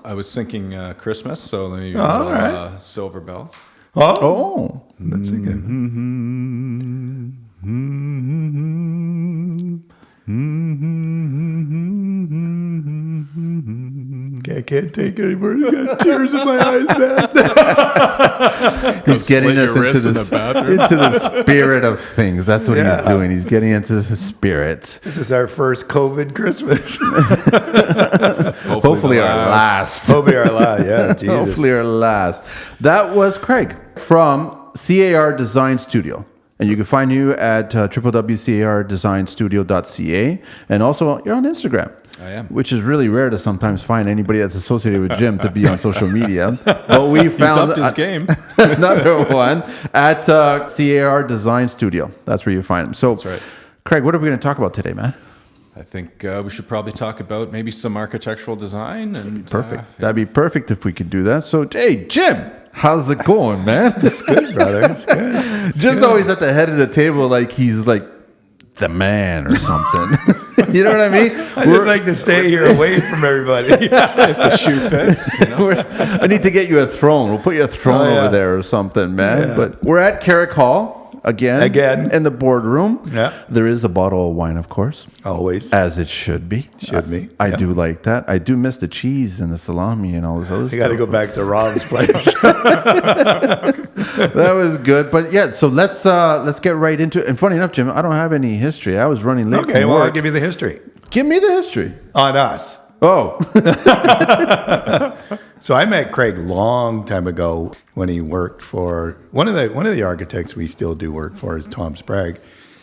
I was thinking Christmas, so let me Silver Bells. Oh, that's a good one. Okay, I can't take it anymore. I got tears in my eyes, man. He's getting us into the spirit of things. That's what he's doing. He's getting into the spirit. This is our first COVID Christmas. Hopefully our last. Hopefully our last, yeah. Jesus. Hopefully our last. That was Craig from CAR Design Studio. And you can find you at www.cardesignstudio.ca. And also, you're on Instagram. I am. Which is really rare to sometimes find anybody that's associated with Jim to be on social media. But we found He's upped his game. another one at CAR Design Studio. That's where you find him. So, That's right. Craig, what are we going to talk about today, man? I think we should probably talk about maybe some architectural design. And Perfect. That'd be perfect if we could do that. So, hey, Jim, how's it going, man? It's good, brother. It's good. Jim's always at the head of the table like he's like the man or something. You know what I mean? I just like to stay here away from everybody. If the shoe fits. You know? I need to get you a throne. We'll put you a throne over there or something, man. Yeah. But we're at Carrick Hall again in the boardroom. Yeah. There is a bottle of wine, of course. Always. As it should be. Should be. I do like that. I do miss the cheese and the salami and all this other stuff. I got to go back to Rob's place. That was good. But yeah, so let's get right into it. And funny enough, Jim, I don't have any history. I was running late Okay, from well, work. I'll give you the history. Give me the history. On us. Oh. So I met Craig long time ago when he worked for one of the architects we still do work for is Tom Sprague.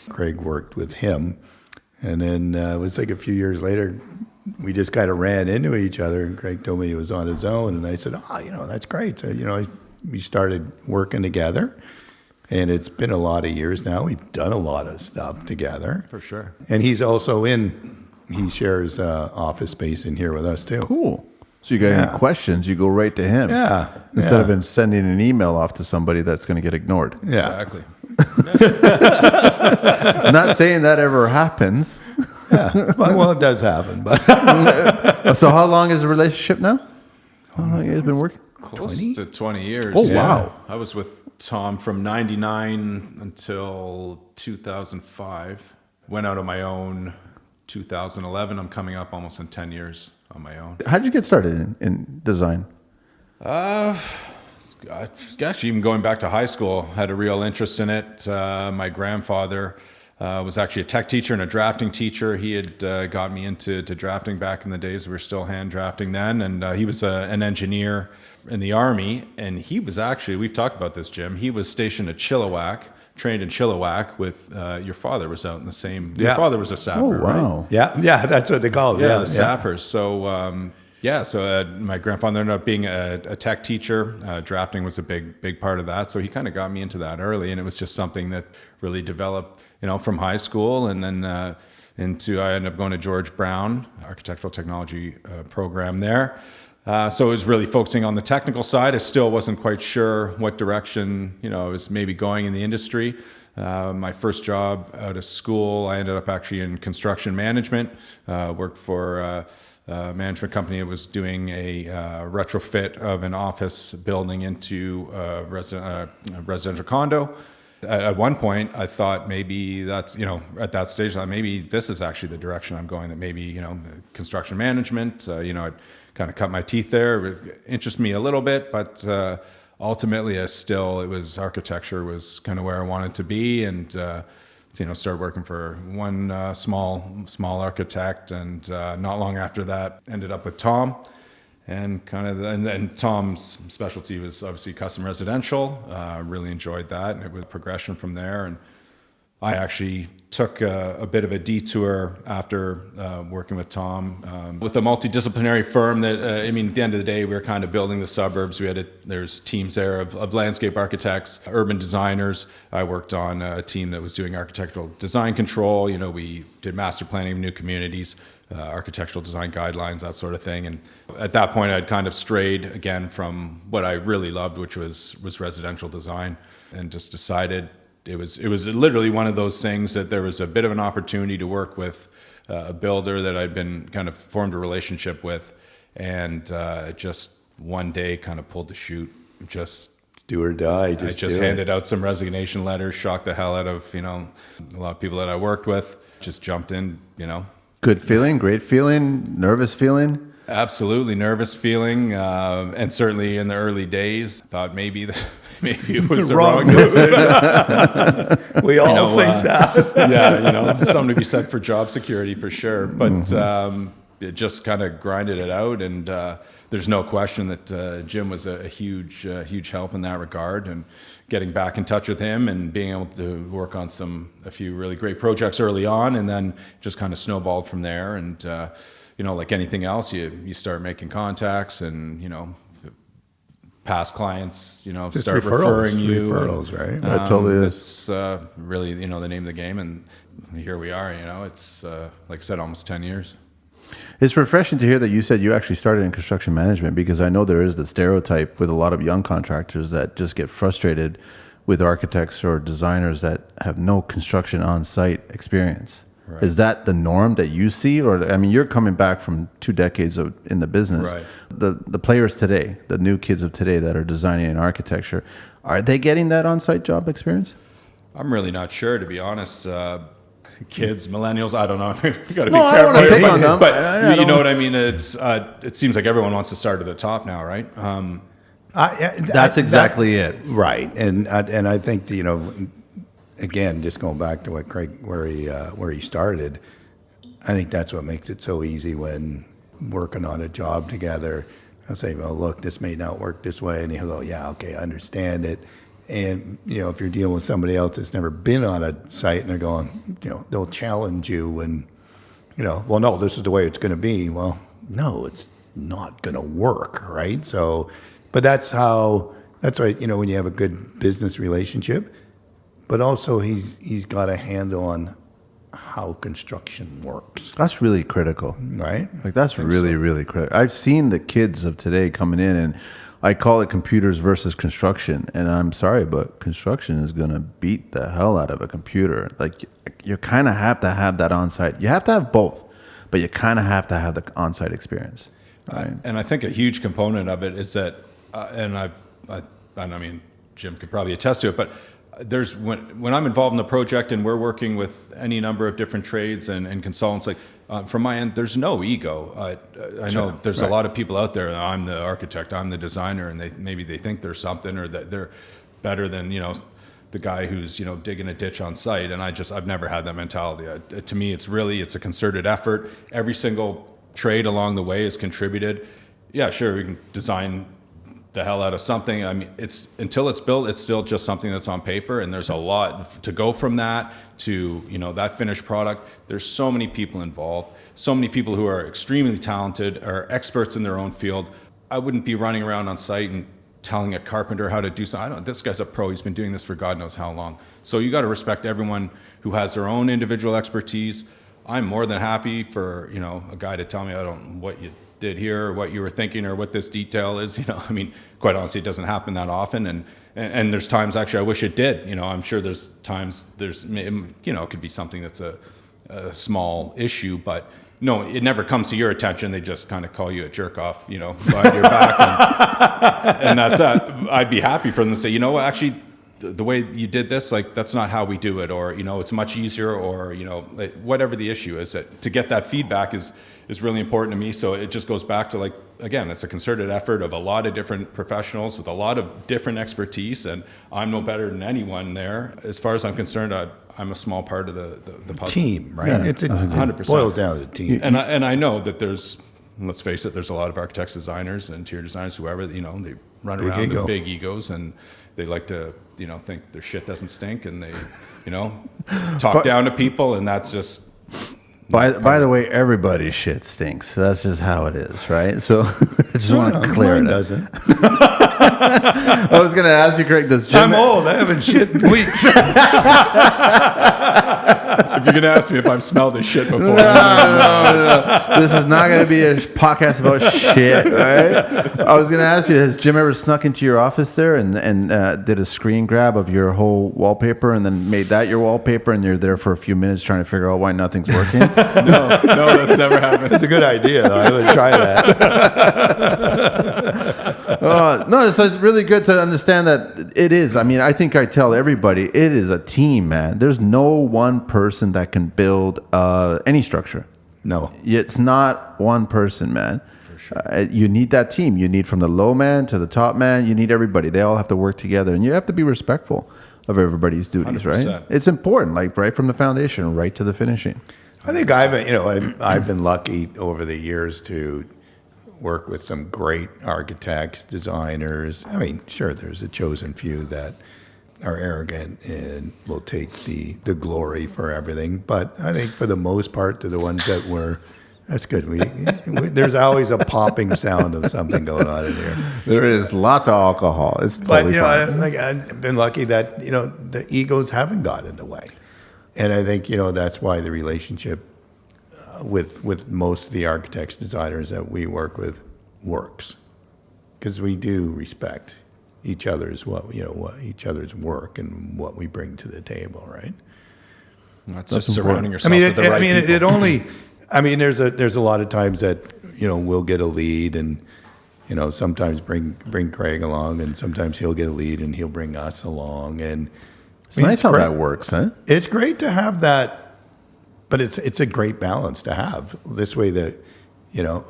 Craig worked with him, and then it was like a few years later, we just kind of ran into each other. And Craig told me he was on his own, and I said, "Oh, that's great." So we started working together, and it's been a lot of years now. We've done a lot of stuff together, For sure. and he's also he shares office space in here with us too. Cool. So you got any questions, you go right to him. Yeah. Instead of sending an email off to somebody that's going to get ignored. Yeah. Exactly. I'm not saying that ever happens. Yeah. Well, it does happen, but So how long is the relationship now? How long have you guys been working? Close to 20 years. Oh, wow. I was with Tom from 99 until 2005. Went out on my own 2011. I'm coming up almost in 10 years on my own. How'd you get started in design? Actually, even going back to high school, had a real interest in it. My grandfather was actually a tech teacher and a drafting teacher. He had got me into drafting back in the days. We were still hand drafting then. And he was an engineer in the Army. And he was actually, we've talked about this, Jim, he was stationed at Chilliwack, trained in Chilliwack with your father was out in the same, your father was a sapper, right? yeah, that's what they call it. Yeah, the sappers. So, so my grandfather ended up being a tech teacher. Drafting was a big part of that. So he kind of got me into that early, and it was just something that really developed, from high school, and then I ended up going to George Brown Architectural Technology program there. So it was really focusing on the technical side. I still wasn't quite sure what direction, I was maybe going in the industry. My first job out of school, I ended up actually in construction management. Worked for a management company that was doing a retrofit of an office building into a residential condo. At one point, I thought maybe that's, at that stage, I thought maybe this is actually the direction I'm going, that maybe, construction management, I'd kind of cut my teeth there. It interested me a little bit, but ultimately, it was architecture was kind of where I wanted to be, and started working for one small architect, and not long after that, ended up with Tom, and and Tom's specialty was obviously custom residential. Really enjoyed that, and it was progression from there. And I actually took a bit of a detour after working with Tom with a multidisciplinary firm that, at the end of the day, we were kind of building the suburbs. There's teams there of landscape architects, urban designers. I worked on a team that was doing architectural design control. We did master planning of new communities, architectural design guidelines, that sort of thing. And at that point, I'd kind of strayed again from what I really loved, which was residential design, and just decided it was literally one of those things that there was a bit of an opportunity to work with a builder that I'd been kind of formed a relationship with, and just one day kind of pulled the chute. Just Do or die. I just handed out some resignation letters, shocked the hell out of a lot of people that I worked with. Just jumped in, Good feeling, great feeling, nervous feeling. Absolutely nervous feeling, and certainly in the early days, thought maybe it was the wrong decision. We all think that. Yeah, something to be said for job security for sure. But it just kind of grinded it out, and there's no question that Jim was a huge help in that regard. And getting back in touch with him and being able to work on a few really great projects early on, and then just kind of snowballed from there. And like anything else, you start making contacts, and past clients, Just start referring you. Referrals, right? That totally is. It's really, the name of the game, and here we are. It's like I said, almost 10 years. It's refreshing to hear that you said you actually started in construction management, because I know there is the stereotype with a lot of young contractors that just get frustrated with architects or designers that have no construction on-site experience. Right. Is that the norm that you see? Or, you're coming back from 2 decades in the business. Right. The players today, the new kids of today that are designing in architecture, are they getting that on-site job experience? I'm really not sure, to be honest. Kids, millennials, I don't know. You got to be careful. I don't want to pick on them. But you know what I mean? It seems like everyone wants to start at the top now, right? That's exactly it. Right. And I think, again, just going back to what Craig, where he started, I think that's what makes it so easy when working on a job together. I'll say, well, look, this may not work this way. And he'll go, yeah, okay, I understand it. And, if you're dealing with somebody else that's never been on a site and they're going, they'll challenge you and, well, no, this is the way it's going to be. Well, no, it's not going to work, right? So, but that's right, when you have a good business relationship, but also he's got a handle on how construction works. That's really critical. Right? Like, that's really, really critical. I've seen the kids of today coming in, and I call it computers versus construction. And I'm sorry, but construction is going to beat the hell out of a computer. Like, you kind of have to have that on-site. You have to have both, but you kind of have to have the on-site experience. Right? And I think a huge component of it is that, and Jim could probably attest to it, but there's when I'm involved in the project and we're working with any number of different trades and consultants, from my end, there's no ego. I know there's a lot of people out there. I'm the architect, I'm the designer, and maybe they think they're something, or that they're better than the guy who's digging a ditch on site. And I've never had that mentality. To me, it's a concerted effort. Every single trade along the way has contributed. Yeah, sure, we can design the hell out of something. It's until it's built, it's still just something that's on paper, and there's a lot to go from that to that finished product. There's so many people involved, so many people who are extremely talented, are experts in their own field. I wouldn't be running around on site and telling a carpenter how to do something. This guy's a pro. He's been doing this for God knows how long. So you got to respect everyone who has their own individual expertise. I'm more than happy for a guy to tell me I don't know what you did here, or what you were thinking, or what this detail is. Quite honestly, it doesn't happen that often, and there's times actually I wish it did. I'm sure there's times it could be something that's a small issue, but no, it never comes to your attention. They just kind of call you a jerk off, behind your back, and that's that. I'd be happy for them to say, actually, the way you did this, that's not how we do it, or it's much easier, or whatever the issue is. That to get that feedback is really important to me. So it just goes back to again, it's a concerted effort of a lot of different professionals with a lot of different expertise, and I'm no better than anyone there. As far as I'm concerned, I'm a small part of the puzzle. Team, right? Yeah, it's 100%. It boils down to team. And I know that let's face it, there's a lot of architects, designers, interior designers, whoever, they run around with big egos, and they like to, think their shit doesn't stink, and they, talk down to people, and that's just. By the way, everybody's shit stinks. That's just how it is, right? So I just want to clear it up. Doesn't. I was going to ask you, Craig, does Jim... I'm old. I haven't shit in weeks. If you're gonna ask me if I've smelled this shit before, No. This is not going to be a podcast about shit, right? I was going to ask you, has Jim ever snuck into your office there and did a screen grab of your whole wallpaper and then made that your wallpaper and you're there for a few minutes trying to figure out why nothing's working? no, that's never happened. It's a good idea, though. I would try that. No, so it's really good to understand that it is. I mean, I think I tell everybody, it is a team, man. There's no one person that can build any structure. No. It's not one person, man. For sure. You need that team. You need from the low man to the top man. You need everybody. They all have to work together, and you have to be respectful of everybody's duties, 100%. Right? It's important, like right from the foundation, right to the finishing. I think I've been lucky over the years to work with some great architects, designers. I mean, sure, there's a chosen few that are arrogant and will take the glory for everything. But I think for the most part, they're the ones that that's good. There's always a popping sound of something going on in here. There is lots of alcohol. It's totally fine. I've been lucky that, the egos haven't got in the way. And I think, that's why the relationship with most of the architects, designers that we work with works. Because we do respect each other's each other's work and what we bring to the table, right? That's just surrounding yourself with the right people. There's a lot of times that we'll get a lead and sometimes bring Craig along, and sometimes he'll get a lead and he'll bring us along, and it's nice how that works, huh? It's great to have that, but it's a great balance to have this way that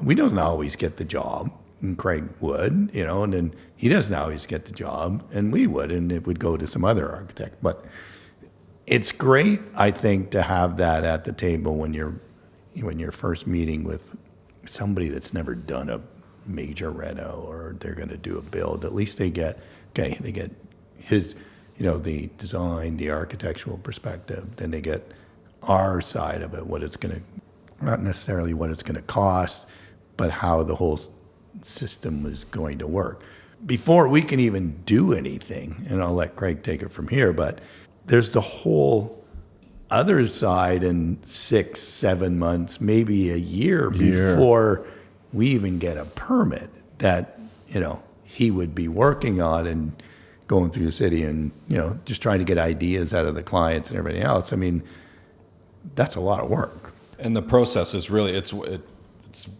we don't always get the job. And Craig would, and then he doesn't always get the job, and we would, and it would go to some other architect. But it's great, I think, to have that at the table when you're first meeting with somebody that's never done a major reno or they're going to do a build. At least they get his, the design, the architectural perspective. Then they get our side of it, what it's going to, not necessarily what it's going to cost, but how the whole system is going to work. Before we can even do anything, and I'll let Craig take it from here, but there's the whole other side in 6-7 months, maybe a year before we even get a permit that, he would be working on and going through the city and, just trying to get ideas out of the clients and everything else. I mean, that's a lot of work. And the process is really, it's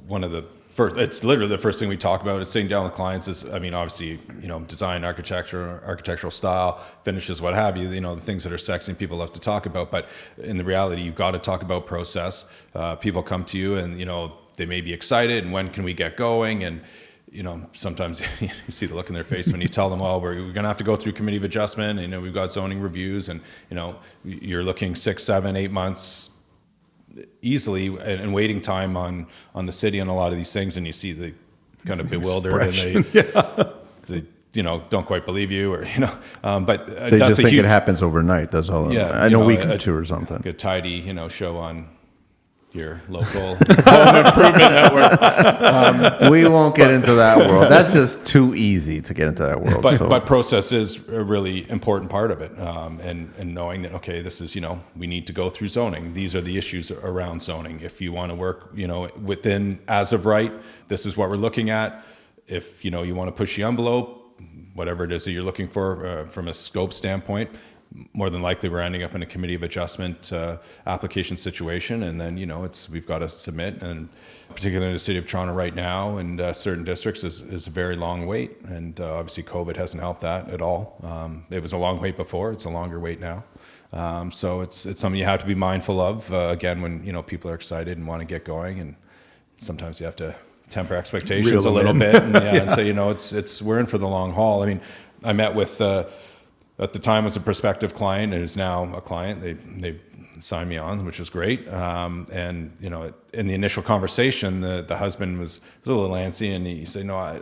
one of the first, it's literally the first thing we talk about is sitting down with clients is, obviously, design, architectural style, finishes, what have you, the things that are sexy and people love to talk about. But in the reality, you've got to talk about process. People come to you and, they may be excited and when can we get going? And, sometimes you see the look in their face when you tell them, well, we're going to have to go through committee of adjustment. And, we've got zoning reviews and, you're looking 6, 7, 8 months easily and waiting time on the city on a lot of these things, and you see the kind of bewildered and they don't quite believe you, or but they that's just think it happens overnight. That's all. Yeah, I know, a week or two or something. A tidy show on your local home improvement network. We won't get into that world. That's just too easy to get into that world. But process is a really important part of it, and knowing that, okay, this is, we need to go through zoning. These are the issues around zoning. If you want to work, within as of right, this is what we're looking at. If, you want to push the envelope, whatever it is that you're looking for from a scope standpoint, more than likely we're ending up in a committee of adjustment application situation, and then we've got to submit, and particularly in the city of Toronto right now and certain districts is a very long wait, and obviously COVID hasn't helped that at all. It was a long wait before, it's a longer wait now, so it's something you have to be mindful of again when people are excited and want to get going, and sometimes you have to temper expectations a little bit and say it's we're in for the long haul. I mean, I met with at the time was a prospective client and is now a client. They signed me on, which was great. And in the initial conversation, the husband was a little antsy, and he said, "No, I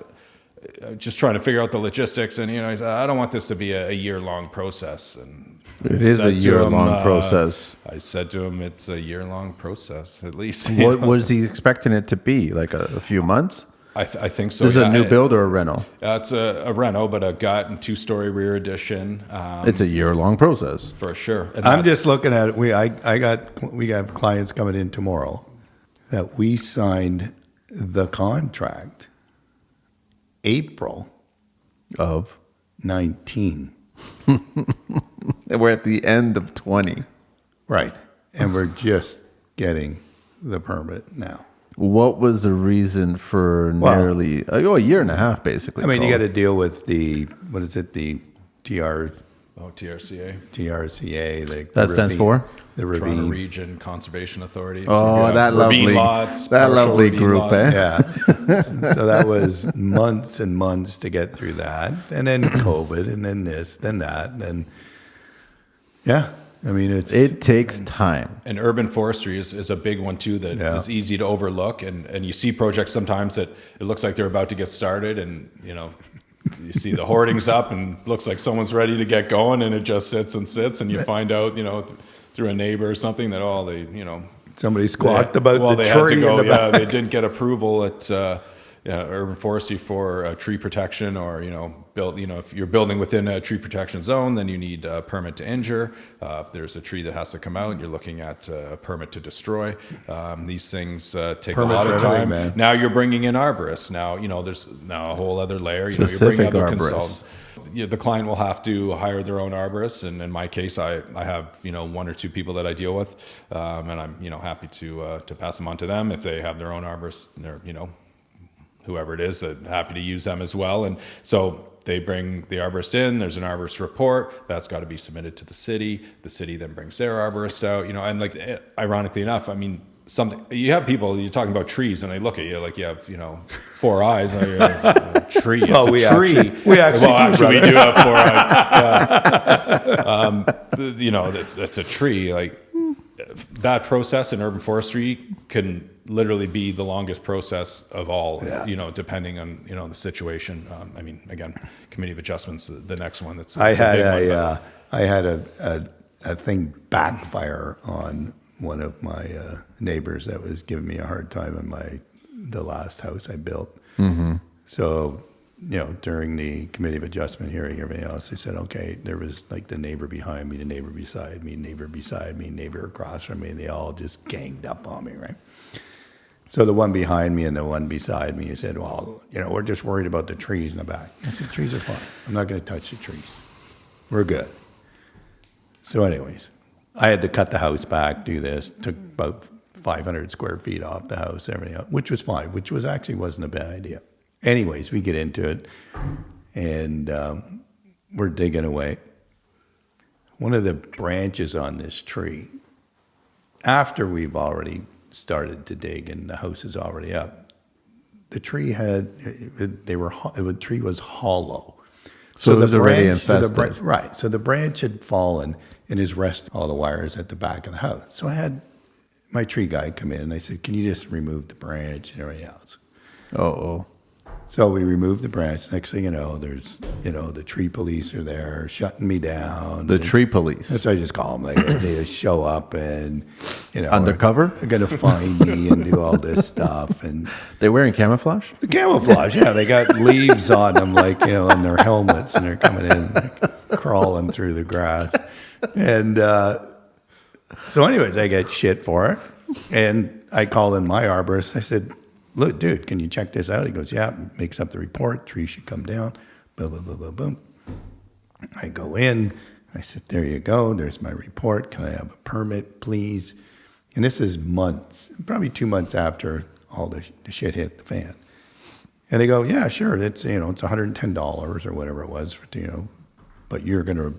just trying to figure out the logistics." And he said, "I don't want this to be a year-long process." And it is a year-long process. I said to him, "It's a year-long process, at least." What was he expecting it to be? Like a few months? I think so. This is a new It- build or a rental? It's a reno, but a gut and 2-story rear addition. It's a year-long process. For sure. And I'm that's- just looking at it. We got clients coming in tomorrow that we signed the contract April Of 19. and we're at the end of 20. Right. And we're just getting the permit now. What was the reason for nearly a year and a half, basically? I mean, you got Colin? to deal with the TRCA. TRCA. That stands for? The Toronto ravine. Region Conservation Authority. Oh, you have that ravine lovely- lots, that partial lovely ravine group, lots. eh? Yeah. So that was months and months to get through that. And then COVID, and then this, then that. And yeah, I mean, It takes time. And urban forestry is a big one too that Yeah. is easy to overlook. And you see projects sometimes that it looks like they're about to get started, and you see the hoardings up and it looks like someone's ready to get going, and it just sits and sits, and you find out through a neighbor or something that somebody squawked about well, the they had tree to go. in the Yeah, back. they didn't get approval at urban forestry for tree protection, or build. If you're building within a tree protection zone, then you need a permit to injure. If there's a tree that has to come out, you're looking at a permit to destroy. These things take Permit a lot for of everything, time. man. Now you're bringing in arborists. Now there's now a whole other layer. You're Specific bringing other arborists. consultants. The client will have to hire their own arborists, and in my case, I have 1 or 2 people that I deal with, and I'm happy to pass them on to them if they have their own arborists, or whoever it is, happy to use them as well. And so they bring the arborist in. There's an arborist report that's got to be submitted to the city. The city then brings their arborist out. And ironically enough, I mean, you have people, you're talking about trees, and they look at you like you have 4 eyes. Like, a tree. It's Well, a we tree. actually we do have 4 eyes. Yeah. That's a tree. Like that process in urban forestry can literally be the longest process of all. Yeah. Depending on the situation. I mean, again, committee of adjustments, the next one. I it's a had big one, I had a thing backfire on one of my neighbors that was giving me a hard time on the last house I built. Mm-hmm. So, during the committee of adjustment hearing, everything else, they said, okay, there was like the neighbor behind me, the neighbor beside me, neighbor beside me, neighbor across from me, and they all just ganged up on me, right? So the one behind me and the one beside me, he said, well, we're just worried about the trees in the back. I said, trees are fine. I'm not going to touch the trees. We're good. So anyways, I had to cut the house back, do this, took about 500 square feet off the house, everything else, which was fine, which wasn't a bad idea. Anyways, we get into it, and we're digging away. One of the branches on this tree, after we've already started to dig and the house is already up, the tree the tree was hollow. So it was already infested. Right. So the branch had fallen and is resting all the wires at the back of the house. So I had my tree guy come in and I said, can you just remove the branch and everything else? Oh. So we removed the branch. Next thing you know, there's, the tree police are there shutting me down. The tree police. That's what I just call them. They just show up and, Undercover? They're going to find me and do all this stuff. And They're wearing camouflage? the camouflage, yeah, they got leaves on them, like, in their helmets, and they're coming in, like, crawling through the grass. And so anyways, I get shit for it. And I call in my arborist. I said, look, dude, can you check this out? He goes, yeah, makes up the report. Tree should come down. Boom, boom, boom, boom, boom. I go in. I said, there you go. There's my report. Can I have a permit, please? And this is months, probably 2 months after all the shit hit the fan. And they go, yeah, sure. It's, it's $110 or whatever it was, but you're going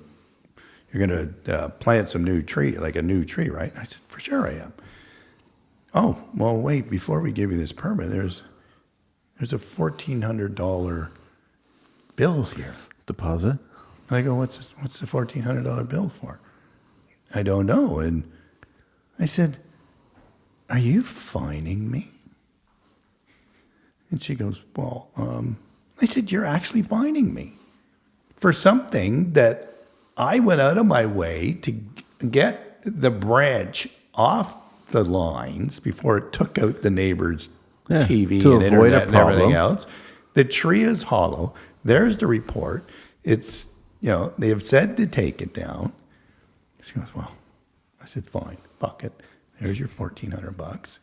to plant some new tree, like a new tree, right? And I said, for sure I am. Oh, well, wait, before we give you this permit, there's a $1,400 bill here. Deposit? And I go, what's the $1,400 bill for? I don't know. And I said, are you fining me? And she goes, well, I said, you're actually fining me for something that I went out of my way to get the branch off the lines before it took out the neighbor's Yeah, TV to and avoid a internet and everything problem. else. The tree is hollow. There's the report. It's, they have said to take it down. She goes, well, I said, fine, fuck it. There's your $1,400.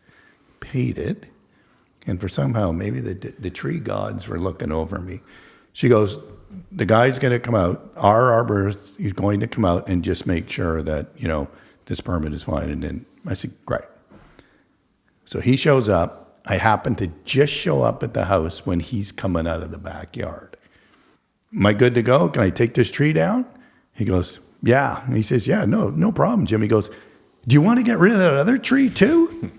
Paid it. And for somehow, maybe the tree gods were looking over me. She goes, the guy's going to come out. Our arborist is going to come out and just make sure that, this permit is fine. And then I said, great. So he shows up. I happen to just show up at the house when he's coming out of the backyard. Am I good to go? Can I take this tree down? He goes, yeah. And he says, yeah, no problem, Jim. He goes, do you want to get rid of that other tree too?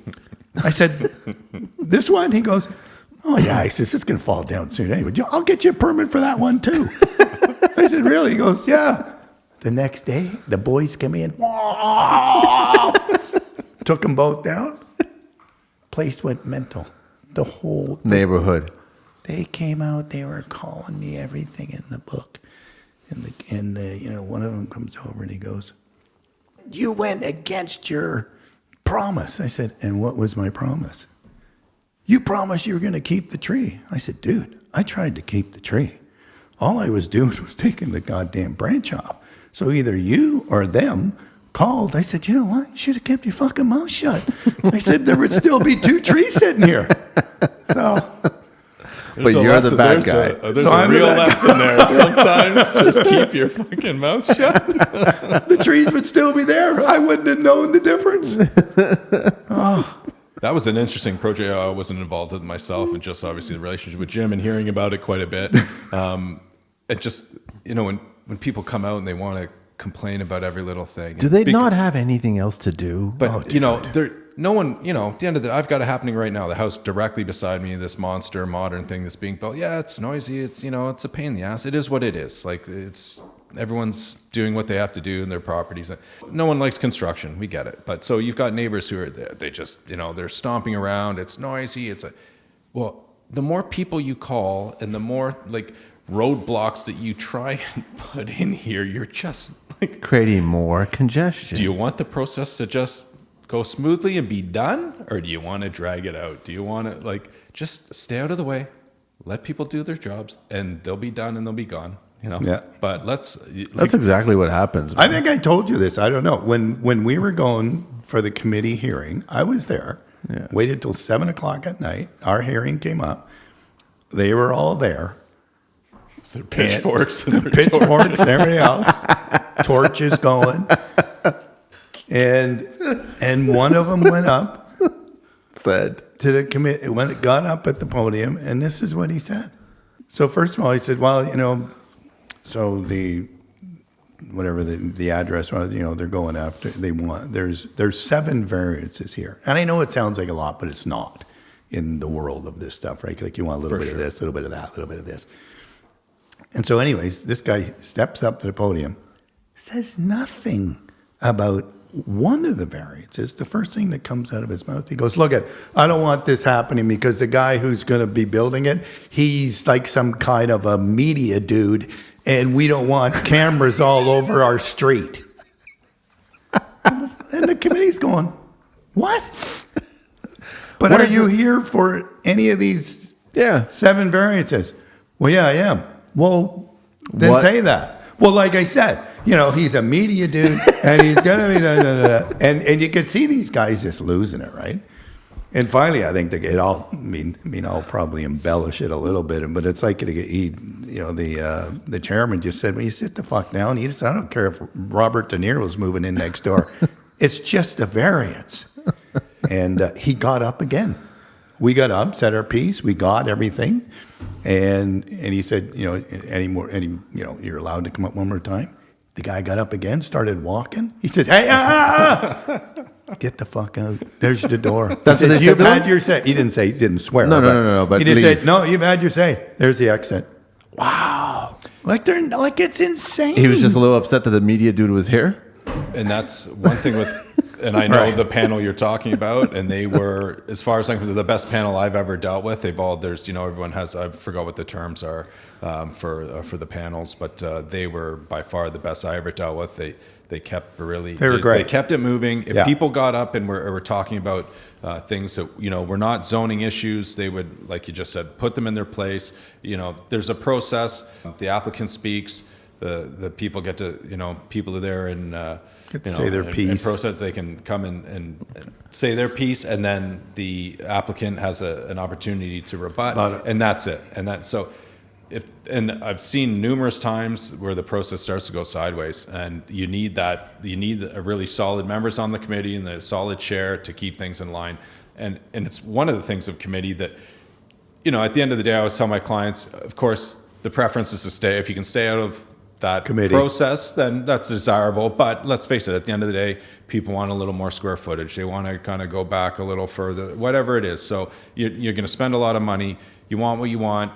I said, this one? He goes, oh yeah. He says, it's going to fall down soon anyway. I'll get you a permit for that one too. I said, really? He goes, yeah. The next day, the boys come in. Took them both down. Place went mental. The whole Neighborhood. They came out. They were calling me everything in the book. And one of them comes over and he goes, you went against your promise. I said, and what was my promise? You promised you were going to keep the tree. I said, dude, I tried to keep the tree. All I was doing was taking the goddamn branch off. So either you or them called. I said, you know what? You should have kept your fucking mouth shut. I said, there would still be 2 trees sitting here. So, But you're the bad guy. There's So a I'm the real bad lesson there. Sometimes just keep your fucking mouth shut. the trees would still be there. I wouldn't have known the difference. That was an interesting project. I wasn't involved in myself, and just obviously the relationship with Jim and hearing about it quite a bit. It just, when people come out and they want to complain about every little thing. Do they not have anything else to do? But no one, at the end of the, I've got it happening right now. The house directly beside me, this monster modern thing that's being built. Yeah, it's noisy. It's, it's a pain in the ass. It is what it is. Like everyone's doing what they have to do in their properties. No one likes construction. We get it. But so you've got neighbors who are there. They just, they're stomping around. It's noisy. Well, the more people you call and the more roadblocks that you try and put in here, you're just Creating more congestion. do you want the process to just go smoothly and be done, or do you want to drag it out? Do you want to just stay out of the way, let people do their jobs, and they'll be done and they'll be gone? Yeah. But That's exactly what happens. I think I told you this. I don't know. When we were going for the committee hearing, I was there. Yeah. Waited till 7:00 at night. Our hearing came up. They were all there. their pitchforks and their Pitchforks and everything else. Torches going. And one of them went up Said. to the committee, got up at the podium, and this is what he said. So first of all, he said, well, so whatever the address was, they're going after, there's 7 variances here. And I know it sounds like a lot, but it's not in the world of this stuff, right? Like you want a little bit of this, a little bit of that, a little bit of this. And so anyways, this guy steps up to the podium, says nothing about one of the variances. The first thing that comes out of his mouth, he goes, look, I don't want this happening because the guy who's going to be building it, he's like some kind of a media dude, and we don't want cameras all over our street. And the committee's going, what? But What are is you here for any of these 7 variances? Well, yeah, I am. Well, then What? say that. Well, like I said, he's a media dude, and he's gonna be and you can see these guys just losing it, right? And finally, I think I'll probably embellish it a little bit, but it's like the chairman just said, "Well, you sit the fuck down." He said, "I don't care if Robert De Niro was moving in next door. It's just a variance." And he got up again. We got up, said our piece, we got everything, and he said, you're allowed to come up one more time. The guy got up again, started walking. He said, "Hey, get the fuck out! There's the door." That's what they "You've said to had him? your say." He didn't say, he didn't swear. No, but he just leave. said, "No, you've had your say. There's the exit." Wow, it's insane. He was just a little upset that the media dude was here. And that's one thing with and I know Right. the panel you're talking about, and they were, as far as I'm concerned, the best panel I've ever dealt with. There's, everyone has, I forgot what the terms are for the panels, but they were by far the best I ever dealt with. They kept really, They were great. They kept it moving. If Yeah. people got up and were talking about things that, were not zoning issues, they would, like you just said, put them in their place. There's a process. The applicant speaks. The people get to, people are there and, Get to say their piece. And process, they can come and say their piece, and then the applicant has an opportunity to rebut, and that's it. And I've seen numerous times where the process starts to go sideways, and you need a really solid members on the committee and the solid chair to keep things in line. And it's one of the things of committee that, at the end of the day, I always tell my clients, of course, the preference is to stay. If you can stay out of that Committee process, then that's desirable. But let's face it, at the end of the day, people want a little more square footage. They want to kind of go back a little further, whatever it is. So you're going to spend a lot of money. You want what you want.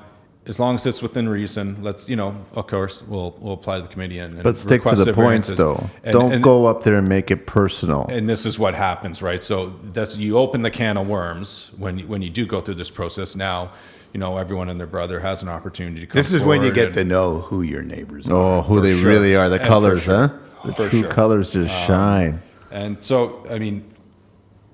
As long as it's within reason, let's, of course, we'll apply to the committee and But stick to request the points, variances. though. And- Don't and- go up there and make it personal. And this is what happens, right? So you open the can of worms when you do go through this process. Now, everyone and their brother has an opportunity to come This is when you forward get and- to know who your neighbors are. Oh, who For they sure. really are. The And for colors, sure. huh? For The true sure. colors just shine. And so, and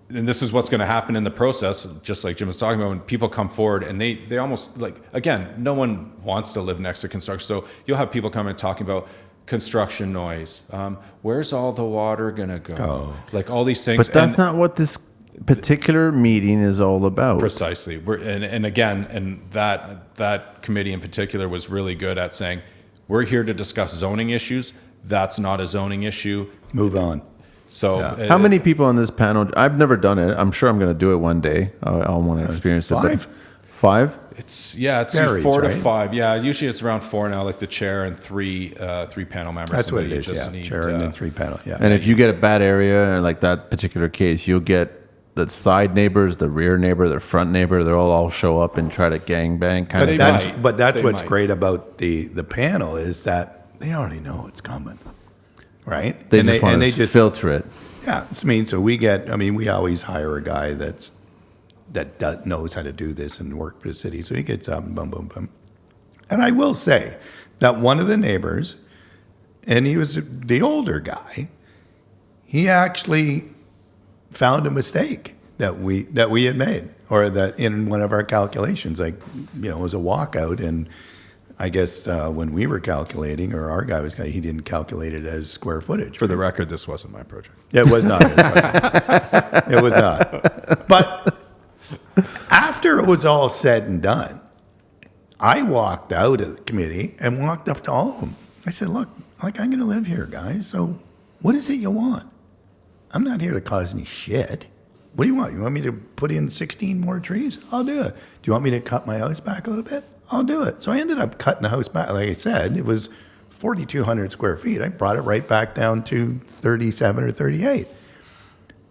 this is what's going to happen in the process, just like Jim was talking about, when people come forward and they almost again, no one wants to live next to construction. So you'll have people come and talking about construction noise. Where's all the water going to go? Oh. Like all these things. But that's And- not what this particular meeting is all about. Precisely. And that committee in particular was really good at saying, we're here to discuss zoning issues. That's not a zoning issue. Move on. So How many people on this panel? I've never done it. I'm sure I'm going to do it one day. I'll want to experience it. but- 5? 5? It's Varies, 4 to right? 5. Yeah, usually it's around 4 now, like the chair and three panel members. That's what it So you is, just yeah. need, Chair and then 3 panel, yeah. And if you get a bad area, and like that particular case, you'll get the side neighbors, the rear neighbor, the front neighbor. They'll all show up and try to gangbang kind They of. might. But that's They what's might. great about the panel is that they already know it's coming, right? They And just want to just filter it. Yeah, so we always hire a guy that knows how to do this and work for the city. So he gets up and boom, boom, boom. And I will say that one of the neighbors, and he was the older guy, he actually found a mistake that we had made, or that in one of our calculations, it was a walkout, and I guess when we were calculating, or our guy he didn't calculate it as square footage. For the record, this wasn't my project. It was not. It was not. But after it was all said and done, I walked out of the committee and walked up to all of them. I said, look, I'm going to live here, guys. So what is it you want? I'm not here to cause any shit. What do you want? You want me to put in 16 more trees? I'll do it. Do you want me to cut my house back a little bit? I'll do it. So I ended up cutting the house back. Like I said, it was 4,200 square feet. I brought it right back down to 37 or 38.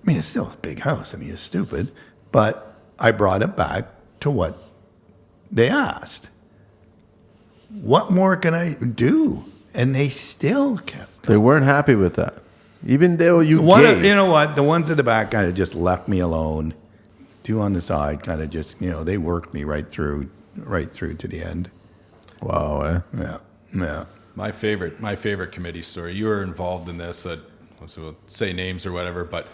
It's still a big house. It's stupid. But I brought it back to what they asked. What more can I do? And they still kept. They weren't happy with that, even though you You gave. know what? The ones in the back kind of just left me alone. 2 on the side kind of just, they worked me right through to the end. Wow. Eh? Yeah. My favorite committee story. You were involved in this. So we'll say names or whatever, but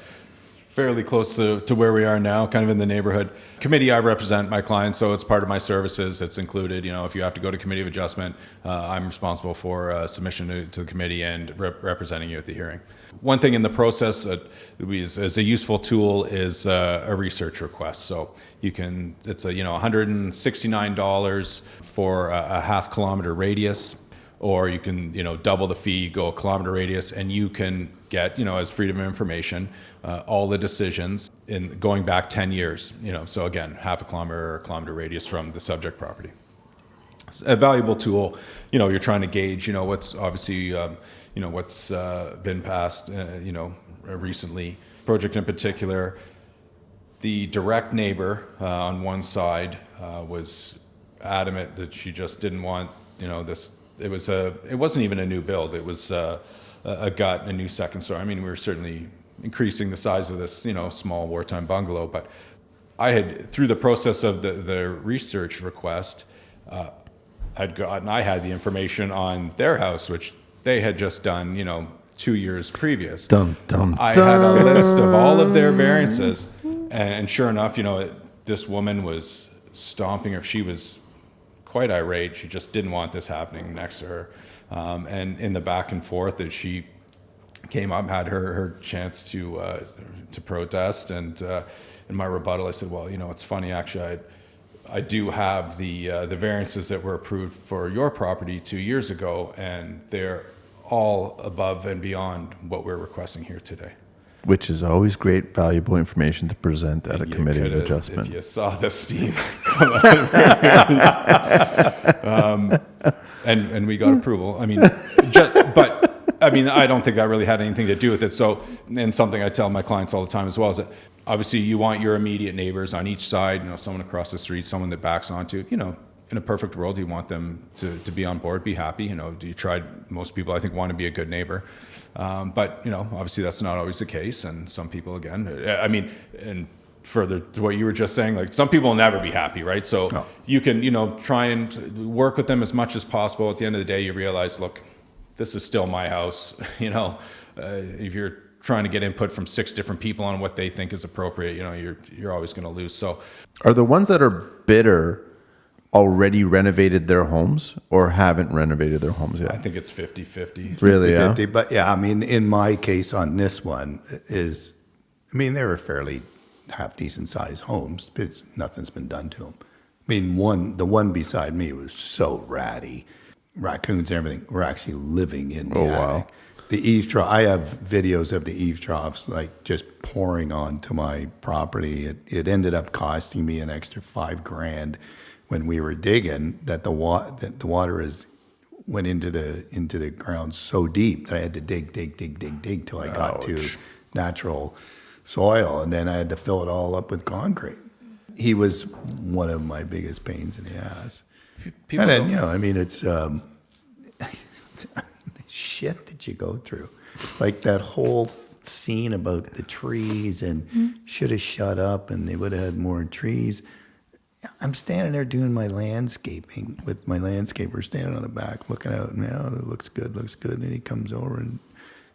fairly close to where we are now, kind of in the neighborhood. Committee, I represent my clients, so it's part of my services. It's included. If you have to go to committee of adjustment, I'm responsible for submission to the committee and representing you at the hearing. One thing in the process that is a useful tool is a research request. So it's $169 for a half-kilometer radius, or you can double the fee, go a kilometer radius, and you can get as freedom of information all the decisions in going back 10 years. So again, half a kilometer or a kilometer radius from the subject property. It's a valuable tool. You're trying to gauge what's obviously what's been passed recently. Project in particular, the direct neighbor on one side was adamant that she just didn't want this. It wasn't even a new build. It was a gut, a new second story. We were certainly increasing the size of this, small wartime bungalow. But I had, through the process of the research request, I had the information on their house, which they had just done, 2 years previous. Dum, dum, I had a list of all of their variances, and sure enough, this woman was stomping her. She was quite irate. She just didn't want this happening next to her. And in the back and forth, that she came up, had her chance to protest, and in my rebuttal, I said, well, it's funny, actually, I do have the variances that were approved for your property 2 years ago, and they're all above and beyond what we're requesting here today. Which is always great, valuable information to present at a committee of adjustment. If you saw the steam come out of her hands. And we got approval. I mean, I don't think that really had anything to do with it. So, and something I tell my clients all the time as well is that obviously you want your immediate neighbors on each side, someone across the street, someone that backs onto, in a perfect world, you want them to be on board, be happy. Most people, I think, want to be a good neighbor. But, obviously that's not always the case. And some people, again, and further to what you were just saying, like some people will never be happy, right? So you can, try and work with them as much as possible. At the end of the day, you realize, look, this is still my house. If you're trying to get input from 6 different people on what they think is appropriate, you're always going to lose. So are the ones that are bitter already renovated their homes or haven't renovated their homes yet? I think it's 50-50. Really, 50-50. yeah? But yeah, in my case on this one they were fairly half decent sized homes, but nothing's been done to them. The one beside me was so ratty. Raccoons and everything were actually living in the attic. Wow. The eaves trough, I have videos of the eaves troughs like just pouring onto my property. It ended up costing me an extra $5,000 when we were digging, that the water went into the ground so deep that I had to dig till I got to natural soil, and then I had to fill it all up with concrete. He was one of my biggest pains in the ass. And then, it's shit that you go through, like that whole scene about the trees and should have shut up and they would have had more trees. I'm standing there doing my landscaping with my landscaper standing on the back looking out, and it looks good. And he comes over and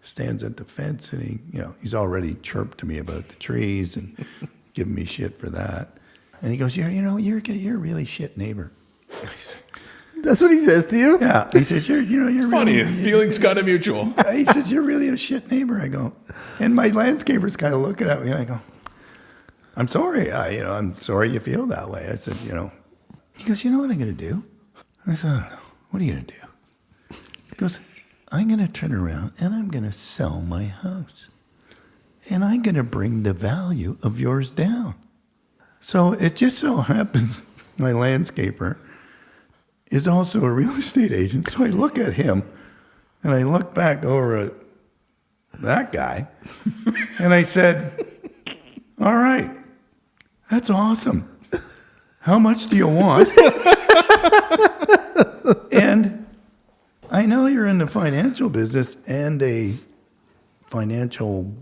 stands at the fence, and he's already chirped to me about the trees and giving me shit for that. And he goes, you're a really shit neighbor. That's what he says to you? Yeah. He says, you're it's funny. Feelings kind of mutual. He says, you're really a shit neighbor. I go, and my landscaper's kind of looking at me, and I go, I'm sorry. I'm sorry you feel that way. I said, He goes, you know what I'm going to do? I said, I don't know. What are you going to do? He goes, I'm going to turn around and I'm going to sell my house. And I'm going to bring the value of yours down. So it just so happens my landscaper is also a real estate agent. So I look at him and I look back over at that guy and I said, all right, that's awesome. How much do you want? And I know you're in the financial business and a financial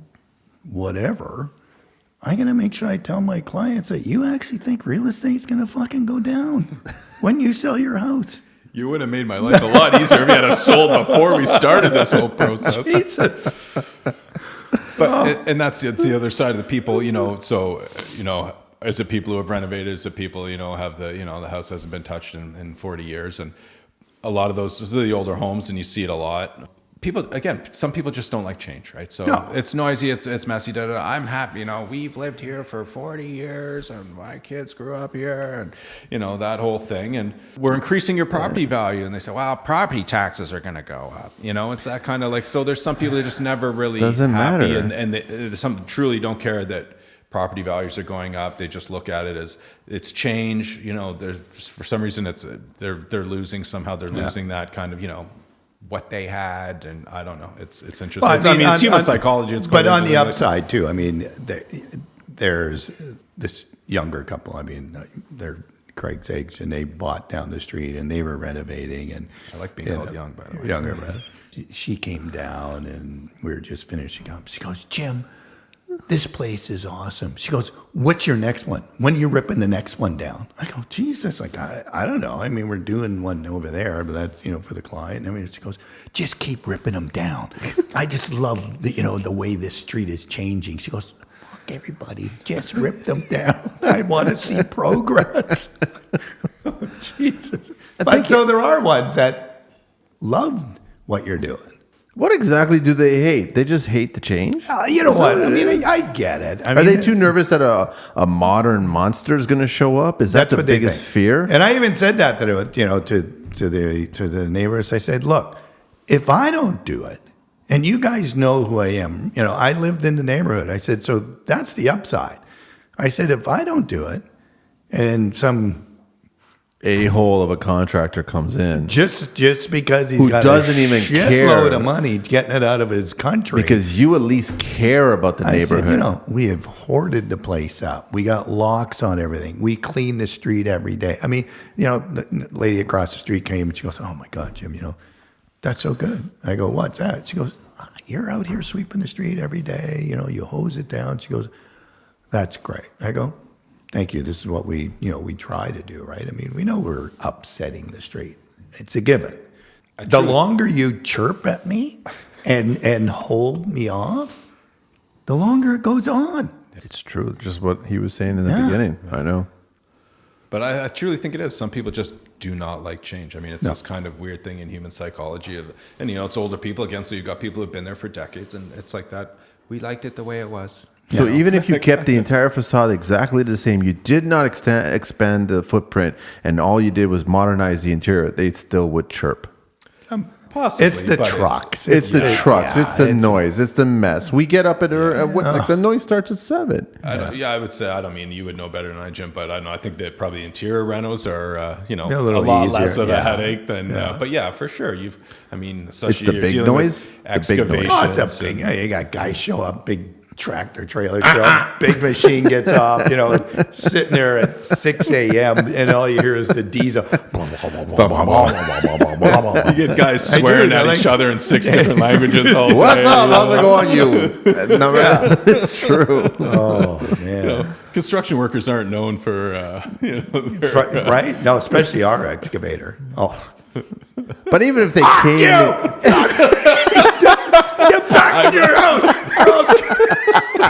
whatever. I'm going to make sure I tell my clients that you actually think real estate's going to fucking go down when you sell your house. You would have made my life a lot easier if you had us sold before we started this whole process. Jesus. But and that's the other side of the people, So as the people who have renovated, as the people have the house hasn't been touched in 40 years, and a lot of those are the older homes, and you see it a lot. Some people just don't like change, right? So it's noisy, it's messy. I'm happy, we've lived here for 40 years, and my kids grew up here, and that whole thing. And we're increasing your property value, and they say, well, property taxes are going to go up. It's that kind of like. So there's some people that just never really doesn't happy, matter, and some truly don't care that property values are going up. They just look at it as it's change. For some reason they're losing somehow. They're losing that kind of what they had, and I don't know. It's interesting. Well, It's human psychology. But on the upside too, there's this younger couple. They're Craig's age, and they bought down the street, and they were renovating. And I like being called young, by the way. Younger, she came down, and we were just finishing up. She goes, Jim, this place is awesome. She goes, what's your next one? When are you ripping the next one down? I go, Jesus, like, I don't know. I mean, we're doing one over there, but that's, for the client. I mean, she goes, just keep ripping them down. I just love the way this street is changing. She goes, fuck everybody, just rip them down. I want to see progress. Oh, Jesus. But so there are ones that love what you're doing. What exactly do they hate? They just hate the change? You know what? I mean, I get it. Are they too nervous that a modern monster is going to show up? Is that the biggest fear? And I even said that to the neighbors. I said, look, if I don't do it, and you guys know who I am, I lived in the neighborhood. I said, so that's the upside. I said, if I don't do it, and some a-hole of a contractor comes in just because he's who got doesn't a even shitload care of money getting it out of his country, because you at least care about the neighborhood. I said, we have hoarded the place up. We got locks on everything. We clean the street every day. I mean, the lady across the street came and she goes, oh my God, Jim, that's so good. I go, what's that? She goes, you're out here sweeping the street every day. You hose it down. She goes, that's great. I go, thank you. This is what we try to do, right? I mean, we know we're upsetting the street. It's a given. The longer you chirp at me and hold me off, the longer it goes on. It's true. Just what he was saying in the beginning. I know. But I truly think it is. Some people just do not like change. I mean, it's this kind of weird thing in human psychology. And it's older people again. So you've got people who've been there for decades. And it's like that. We liked it the way it was. So even if you kept the entire facade exactly the same, you did not expand the footprint, and all you did was modernize the interior, they still would chirp. Possibly. It's the trucks. It's the trucks. It's the noise. It's the mess. We get up at like the noise starts at 7. I would say, I don't mean you would know better than I, Jim, but I don't know. I think that probably interior renos are, a lot easier. less of a headache than, but yeah, for sure. Especially it's the big noise. Excavations. Oh, it's a big, you got guys show up, big tractor trailer show up, big machine gets off, sitting there at 6 a.m. and all you hear is the diesel. You get guys swearing at each other in 6 different languages all day. What's up? How's it going, you? No, it's true. Oh, man. Construction workers aren't known for, right? No, especially our excavator. Oh. But even if they came... Get back in your house!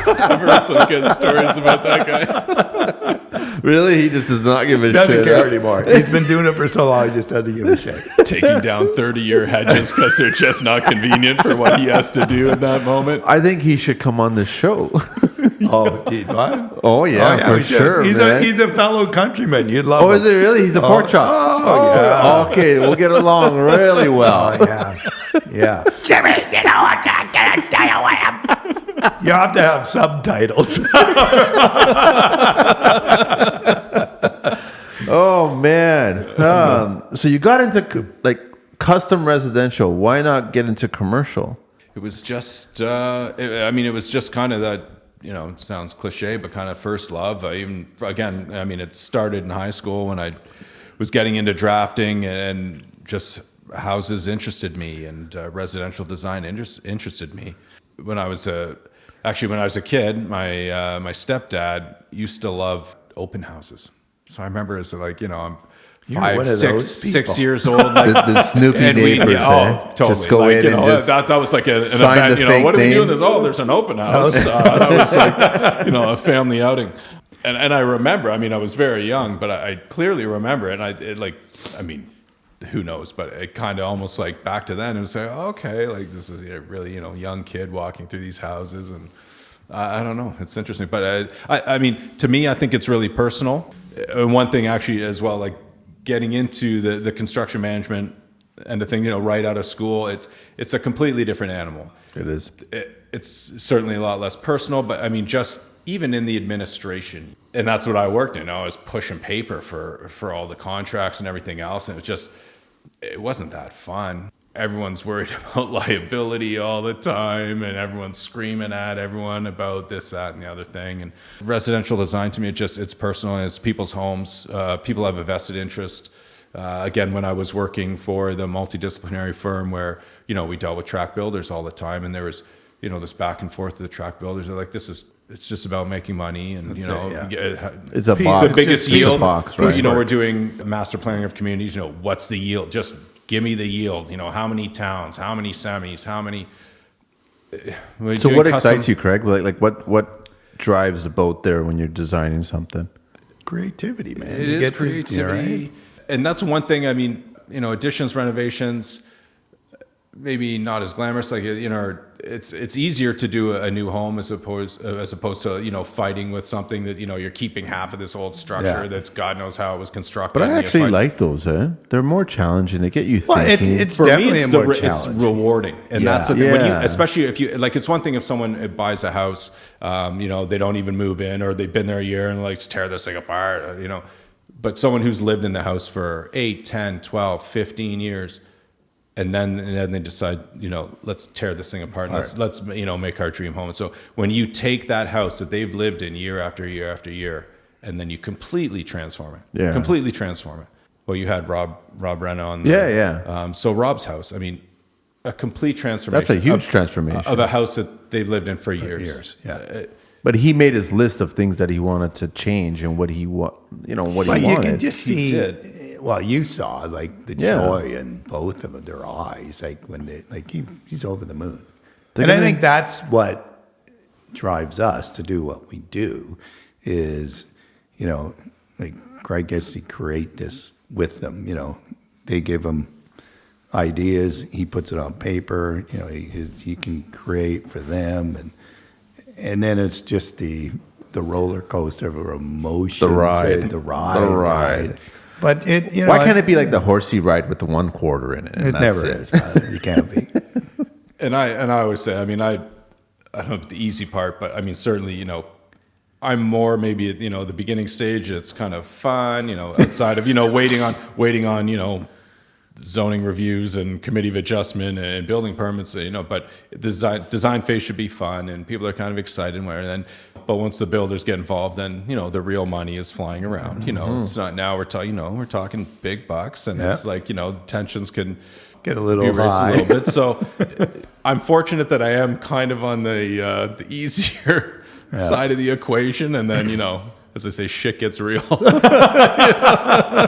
I've heard some good stories about that guy. Really? He just does not give a shit. Doesn't care anymore. He's been doing it for so long, he just doesn't give a shit. Taking down 30-year hedges because they're just not convenient for what he has to do at that moment. I think he should come on the show. Oh, dude, what? Oh, yeah, for sure, he's a fellow countryman. You'd love him. Oh, is it really? He's a pork chop. Oh, yeah. Okay, we'll get along really well. Oh, yeah. Yeah. Jimmy, I'm not gonna tell you what I'm... You have to have subtitles. Oh, man. So you got into custom residential. Why not get into commercial? It was just, it was just kind of that, it sounds cliche, but kind of first love. It started in high school when I was getting into drafting, and just houses interested me, and residential design interested me. When I was a kid, my stepdad used to love open houses. So I remember as I'm 6 years old, the Snoopy neighbors. Totally. Just go in and just that was like an sign event. the fake What are we name? doing? There's an open house. That was like a family outing. And I remember. I was very young, but I clearly remember it. Who knows? But it kind of almost like back to then. It was like, okay, like this is a really young kid walking through these houses, and I don't know. It's interesting, but to me, I think it's really personal. And one thing actually as well, like getting into the construction management and the thing, right out of school, it's a completely different animal. It is. It's certainly a lot less personal, but just even in the administration, and that's what I worked in. I was pushing paper for all the contracts and everything else, and it wasn't that fun. Everyone's worried about liability all the time, and everyone's screaming at everyone about this, that, and the other thing. And residential design, to me, it's personal. It's people's homes. People have a vested interest. Again, when I was working for the multidisciplinary firm where, we dealt with tract builders all the time, and there was, this back and forth of the tract builders. They're like, this is it's just about making money and, you know, yeah. It's a box. the biggest It's a yield. box, right? You know, we're doing master planning of communities. You know, what's the yield? Just give me the yield. You know, how many towns, how many semis, how many. So what excites you, Craig? Like what drives the boat there when you're designing something? Creativity, man. It is creativity. And that's one thing. I mean, you know, additions, renovations, maybe not as glamorous. Like, you know, it's easier to do a new home as opposed to, you know, fighting with something that, you know, you're keeping half of this old structure that's God knows how it was constructed. But I actually like those. They're more challenging. They get you thinking. Well, it's For definitely me, it's, it's rewarding, and that's the thing. When you, especially if you like, it's one thing if someone buys a house, you know, they don't even move in, or they've been there a year and like tear this thing apart, you know. But someone who's lived in the house for 8, 10, 12, 15 years. And then they decide, you know, let's tear this thing apart. And let's you know, make our dream home. And so when you take that house that they've lived in year after year after year, and then you completely transform it, completely transform it. Well, you had Rob Rena on there. So Rob's house, I mean, a complete transformation. That's a huge transformation of a house that they've lived in for years. But he made his list of things that he wanted to change and what he what he wanted. You can just see. He did. Well, you saw like the joy in both of them, their eyes, like when they like he's over the moon, and I think that's what drives us to do what we do. Is, you know, like Craig gets to create this with them. You know, they give him ideas, he puts it on paper. You know, he can create for them, and then it's just the roller coaster of emotions, the ride. But it, you know, why can't it be like the horsey ride with the 1 quarter in it? It never is. You can't be. And I always say, I mean, I don't know the easy part, but I mean, certainly, you know, I'm more maybe at, you know, the beginning stage. It's kind of fun, you know, outside of, you know, waiting on, you know, zoning reviews and committee of adjustment and building permits, you know, but the design phase should be fun and people are kind of excited. But once the builders get involved, then, you know, the real money is flying around. You know, it's not now we're talking big bucks, and it's like, you know, tensions can get a little be raised high. a little bit. So I'm fortunate that I am kind of on the easier side of the equation, and then, you know, as I say, shit gets real.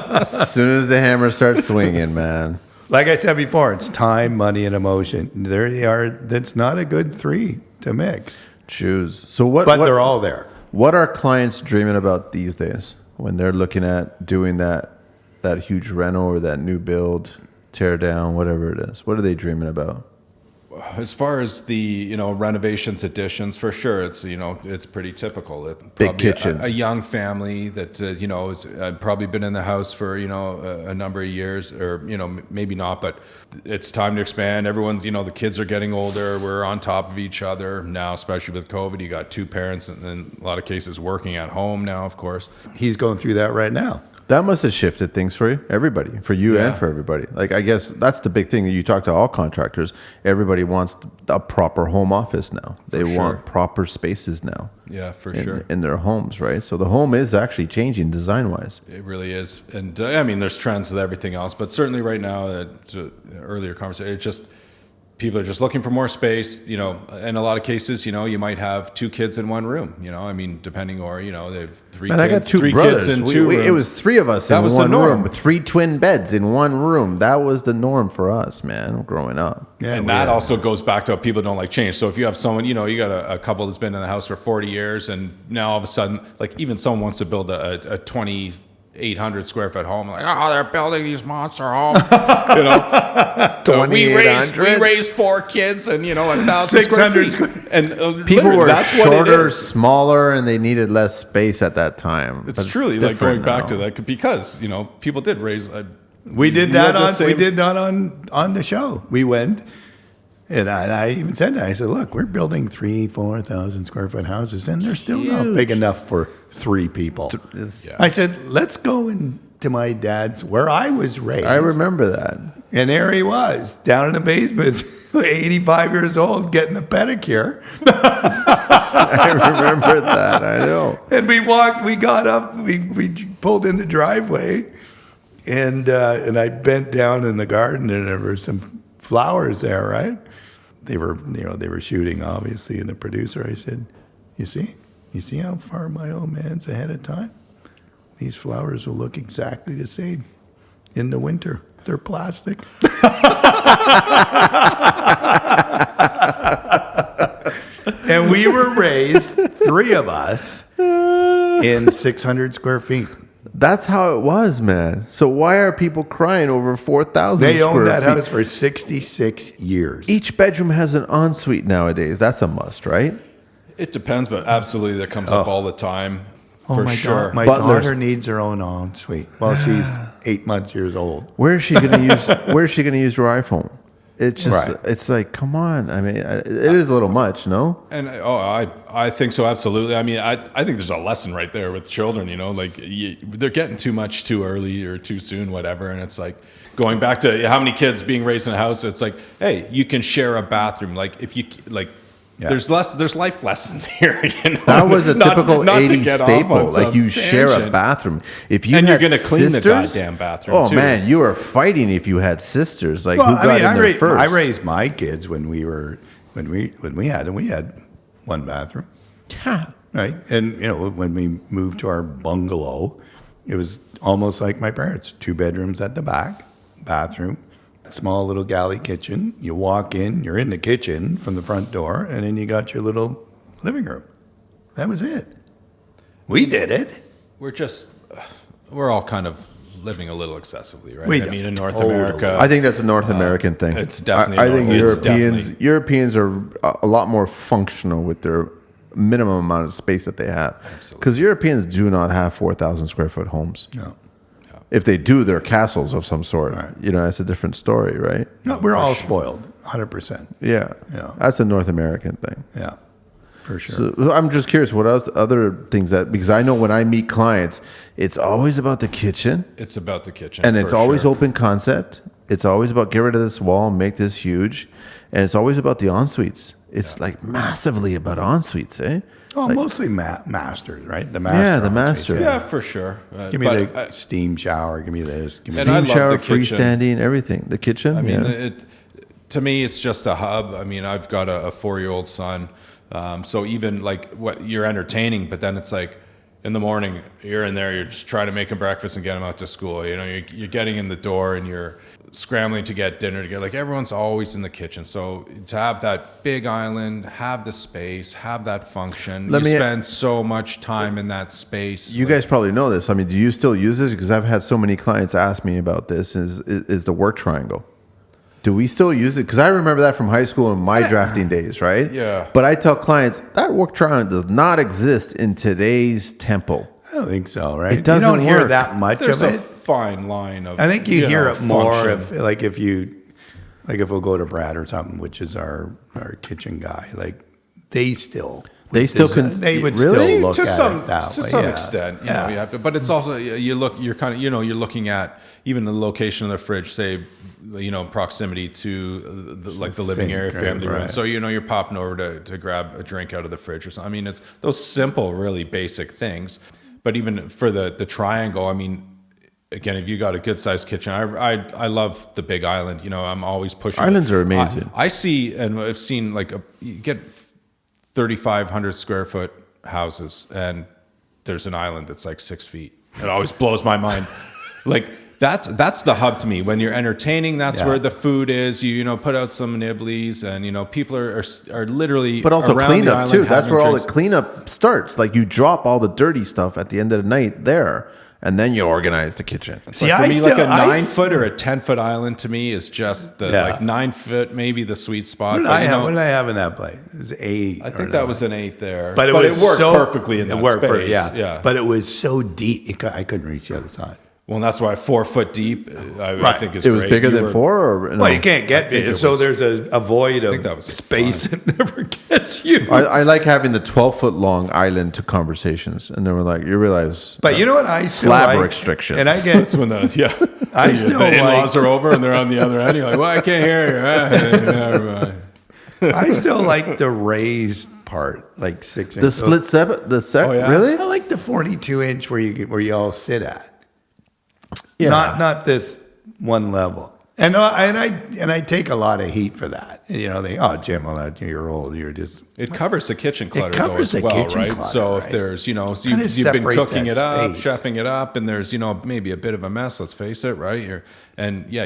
As soon as the hammer starts swinging, man. Like I said before, it's time, money, and emotion. There they are. That's not a good 3 to mix. Choose. So what? But they're all there. What are clients dreaming about these days when they're looking at doing that huge reno or that new build, tear down, whatever it is? What are they dreaming about? As far as the, you know, renovations, additions, for sure, it's, you know, it's pretty typical. Big kitchens. A young family that, you know, has probably been in the house for, you know, a number of years, or, you know, maybe not, but it's time to expand. Everyone's, you know, the kids are getting older. We're on top of each other now, especially with COVID. You got 2 parents and in a lot of cases working at home now, of course. He's going through that right now. That must have shifted things for you, everybody, for you and for everybody. Like, I guess that's the big thing. You talk to all contractors, everybody wants a proper home office now. They want proper spaces now. Yeah, for sure. In their homes, right? So the home is actually changing design-wise. It really is. And I mean, there's trends with everything else, but certainly right now, to earlier conversation, it's just, people are just looking for more space, you know. In a lot of cases, you know, you might have 2 kids in one room, you know. I mean, depending, or, you know, they have 3 kids. I got 2 3 brothers. kids in 2 rooms. It was 3 of us in one room with 3 twin beds in one room. That was the norm for us, man, growing up. Yeah, and that also goes back to how people don't like change. So if you have someone, you know, you got a couple that's been in the house for 40 years, and now all of a sudden, like, even someone wants to build a 2,800 square foot home, like, oh, they're building these monster homes, you know. So we raised 4 kids and, you know, 1,000 square feet. And people were shorter, smaller, and they needed less space at that time. It's truly like going back to that, because, you know, people did raise. We did that on the show. We went, and I even said that. I said, look, we're building 3,000-4,000 square foot houses, and they're still not big enough for 3 people. I said, let's go into my dad's, where I was raised. I remember that. And there he was, down in the basement, 85 years old, getting a pedicure. I remember that. I know. And we got up, we pulled in the driveway, and I bent down in the garden, and there were some flowers there, right? They were shooting, obviously, and the producer, I said, you see, You see how far my old man's ahead of time? These flowers will look exactly the same in the winter. They're plastic. And we were raised, 3 of us, in 600 square feet. That's how it was, man. So why are people crying over 4,000 They square owned that feet? house for 66 years. Each bedroom has an ensuite nowadays. That's a must, right? It depends, but absolutely that comes up all the time. Oh, For my sure. God. My Butlers. daughter needs her own ensuite. Well, she's 8 months years old. Where is she going to use? Where is she going to use her iPhone? It's just, Right. it's like, come on. I mean, it is a little much, no? And I think so, absolutely. I mean, I think there's a lesson right there with children. Like they're getting too much too early or too soon, whatever. And it's like going back to how many kids being raised in a house. It's like, hey, you can share a bathroom. Like if you like. Yeah. There's life lessons here. That was a typical not to 80s get off staple. on Like some you share a tangent. bathroom. If you And you're had gonna clean the sisters- goddamn bathroom, Oh too. man, you were fighting if you had sisters. Like Well, who got in there first? I raised my kids when we had them. We had one bathroom, right? And when we moved to our bungalow, it was almost like my parents. 2 bedrooms at the back, bathroom, small little galley kitchen. You walk in, you're in the kitchen from the front door, and then you got your little living room. That was it. We did it. We're all kind of living a little excessively, right? We I mean, in North totally. America, I think that's a North American thing. it's definitely I think North- it's Europeans are a lot more functional with their minimum amount of space that they have. Because Europeans do not have 4,000 square foot homes. No, If they do, they're castles of some sort. Right. That's a different story, right? no, we're all spoiled, 100%. Yeah. Yeah. That's a North American thing. Yeah, for sure. So I'm just curious, what else, other things because I know when I meet clients, it's always about the kitchen it's about the kitchen, and it's for always sure. open concept. It's always about get rid of this wall, make this huge. And it's always about the ensuites. It's like massively about ensuites, eh? Oh, mostly masters, right? The master. Yeah, the ensuite, master. Yeah, for sure. Give me But the steam shower. Give me this. Give me And that. I Steam love shower, the kitchen. freestanding, everything. The kitchen. I mean, yeah. to me, it's just a hub. I mean, I've got a 4-year-old son, so even like what you're entertaining, but then it's like in the morning you're in there, you're just trying to make him breakfast and get him out to school. You're getting in the door and you're scrambling to get dinner together. Like everyone's always in the kitchen. So to have that big island, have the space, have that function, Let you me- spend so much time in that space. You guys probably know this. I mean, do you still use this? Because I've had so many clients ask me about this. Is the work triangle? Do we still use it? Because I remember that from high school and my drafting days, right? Yeah. But I tell clients that work triangle does not exist in today's temple. I don't think so, right? It doesn't You don't hear work. that much There's of a it. fine line of. I think you hear know, it more function. if we'll go to Brad or something, which is our kitchen guy. Like they still They would still design- can- they would really? still look to at some it that to way. some Yeah. extent, you Yeah. know, you have to. But it's also you're kind of you're looking at even the location of the fridge, say, proximity to the living sink, area, right, family room. right. So you're popping over to grab a drink out of the fridge or something. I mean, it's those simple, really basic things. But even for the triangle, I mean, again, if you got a good sized kitchen, I love the big island. I'm always pushing. Islands are amazing. I see, and I've seen you get 3,500 square foot houses, and there's an island that's like 6 feet. It always blows my mind. Like that's the hub to me. When you're entertaining, that's Yeah. where the food is. You put out some nibblies, and people are literally. But also around the cleanup island too. That's having where all the drinks. cleanup starts. Like you drop all the dirty stuff at the end of the night there, and then you organize the kitchen. See, Like for I me, still, like a I 9-foot or a 10-foot island to me is just the Yeah. 9 foot, maybe the sweet spot. What did But, I have? What did I have in that place? It was 8. I think that was an 8 there, But it worked so, perfectly in it that worked space. perfect, yeah. But it was so deep, I couldn't reach the other side. Well, and that's why 4 foot deep, I Right. think is It was great. bigger You than were- 4, or no? Well, you can't get think it. it So was- there's a void think that of was space that never gets you. I like having the 12-foot long island to conversations, and then we're like, you realize, But you know what? I still slab like, restrictions. and I That's get when the I still the in-laws like- are over and they're on the other end. You're like, well, I can't hear you. Never mind. I still like the raised part, like 6 the inch. split Oh, yeah? really? I like the 42 inch where you all sit at. Yeah. Not this one level. And I take a lot of heat for that. You know, Jim, well, you're old. You're just. It covers the kitchen clutter though covers as the well, kitchen right? clutter, So right? if there's, you know, so Kinda you've been separates cooking that it up, space. chefing it up, and there's, you know, maybe a bit of a mess. Let's face it, right? You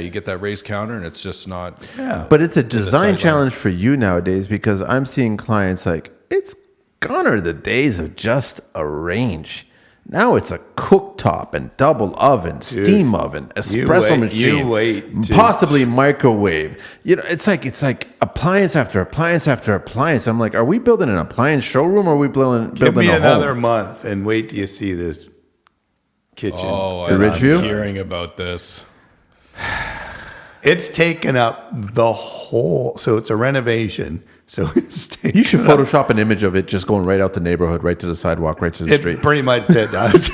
get that raised counter, and it's just not. Yeah. But it's a design sideline. challenge for you nowadays because I'm seeing clients like, it's gone are the days of just a range. Now it's a cooktop and double oven, steam oven, espresso machine, you wait, possibly microwave. You know, it's like appliance after appliance after appliance. I'm like, are we building an appliance showroom or are we building Give me a another home? month and wait till you see this kitchen. Oh, The I'm Ridgeview? hearing about this. It's taken up the whole. So it's a renovation. So it's taken You should up- Photoshop an image of it just going right out the neighborhood, right to the sidewalk, right to the street. It pretty much it does.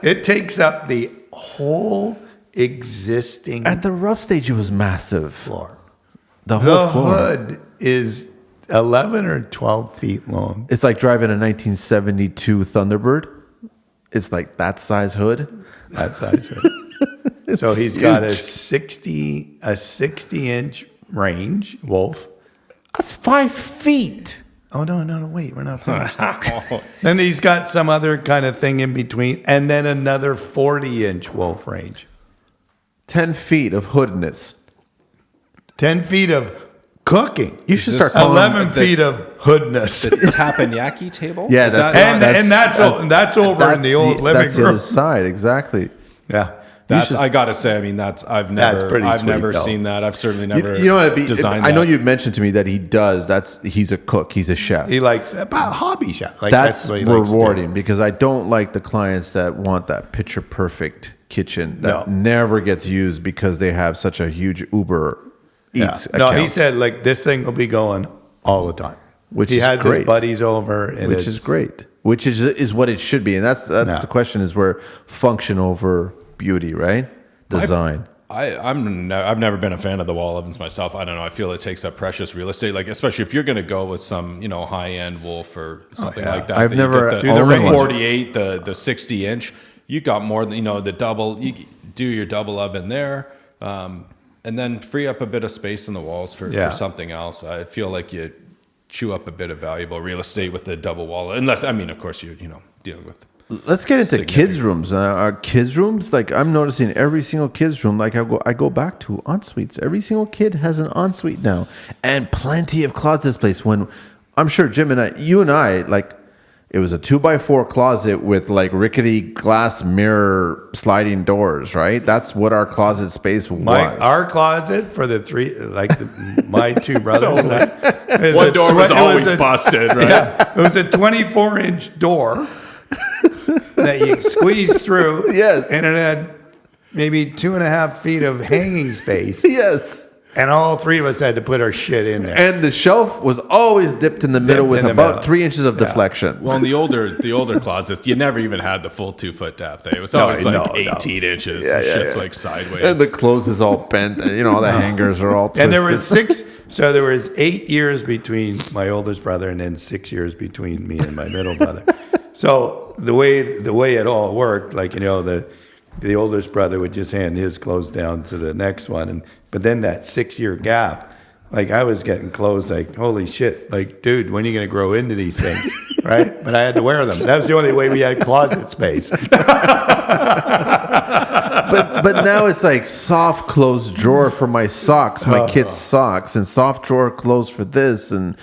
It takes up the whole existing At the rough stage, it was massive. floor. The whole The floor. hood is 11 or 12 feet long. It's like driving a 1972 Thunderbird. It's like that size hood. That size hood. So he's got a 60-inch range, Wolf. That's 5 feet. Oh, no, wait, we're not finished. Then he's got some other kind of thing in between, and then another 40-inch Wolf range. 10 feet of hoodness. 10 feet of cooking. You should this start calling 11 feet of hoodness. The teppanyaki table? Yeah, Is that's- that- and that's over in the old living That's the room. other side, exactly. Yeah. That's, should- I gotta say, I mean, I've never pretty sweet, never though. seen that. I've certainly never You know what? designed I know that. you've mentioned to me that he does. He's a cook. He's a chef. He likes about hobby shop. Like That's what he likes to do. rewarding because I don't like the clients that want that picture perfect kitchen that No. never gets used because they have such a huge Uber Yeah. Eats No, account. he said like this thing will be going all the time. Which he is has great. his buddies over, and which is great. Which is what it should be, and that's No. the question: is where function over beauty, right? Design. I've never been a fan of the wall ovens myself. I don't know. I feel it takes up precious real estate, like especially if you're going to go with some, high end Wolf or something yeah. like that. I've that you never get Do the the range. 48, the 60-inch. You got more than the double. You do your double oven there, and then free up a bit of space in the walls for something else. I feel like you chew up a bit of valuable real estate with the double wall, unless of course you're dealing with. Let's get into Significant. kids' rooms. Our kids' rooms, like I'm noticing every single kids' room, like I go back to Ensuites. Every single kid has an ensuite now, and plenty of closets placed. When I'm sure Jim and you and I, like it was a 2x4 closet with like rickety glass mirror sliding doors, right? That's what our closet space was. our closet for the three, like my two brothers. and I, is One a door twe- was it always a- busted, right? Yeah, it was a 24-inch door that you squeezed through. Yes. And it had maybe 2.5 feet of hanging space. Yes. And all three of us had to put our shit in there. And the shelf was always dipped in the middle Dipped with in the about middle. 3 inches of deflection. Well, in the older closets, you never even had the full 2-foot depth. It was always No, like no. 18 inches. Yeah, yeah, Shit's yeah. like sideways. And the clothes is all bent. And, all the hangers are all twisted. And there was there was 8 years between my oldest brother and then 6 years between me and my middle brother. So the way it all worked, like, the oldest brother would just hand his clothes down to the next one. But then that 6-year gap, like I was getting clothes like, holy shit, like, dude, when are you going to grow into these things? Right? But I had to wear them. That was the only way we had closet space. But now it's like soft closed drawer for my socks, my kids' socks, and soft drawer clothes for this. And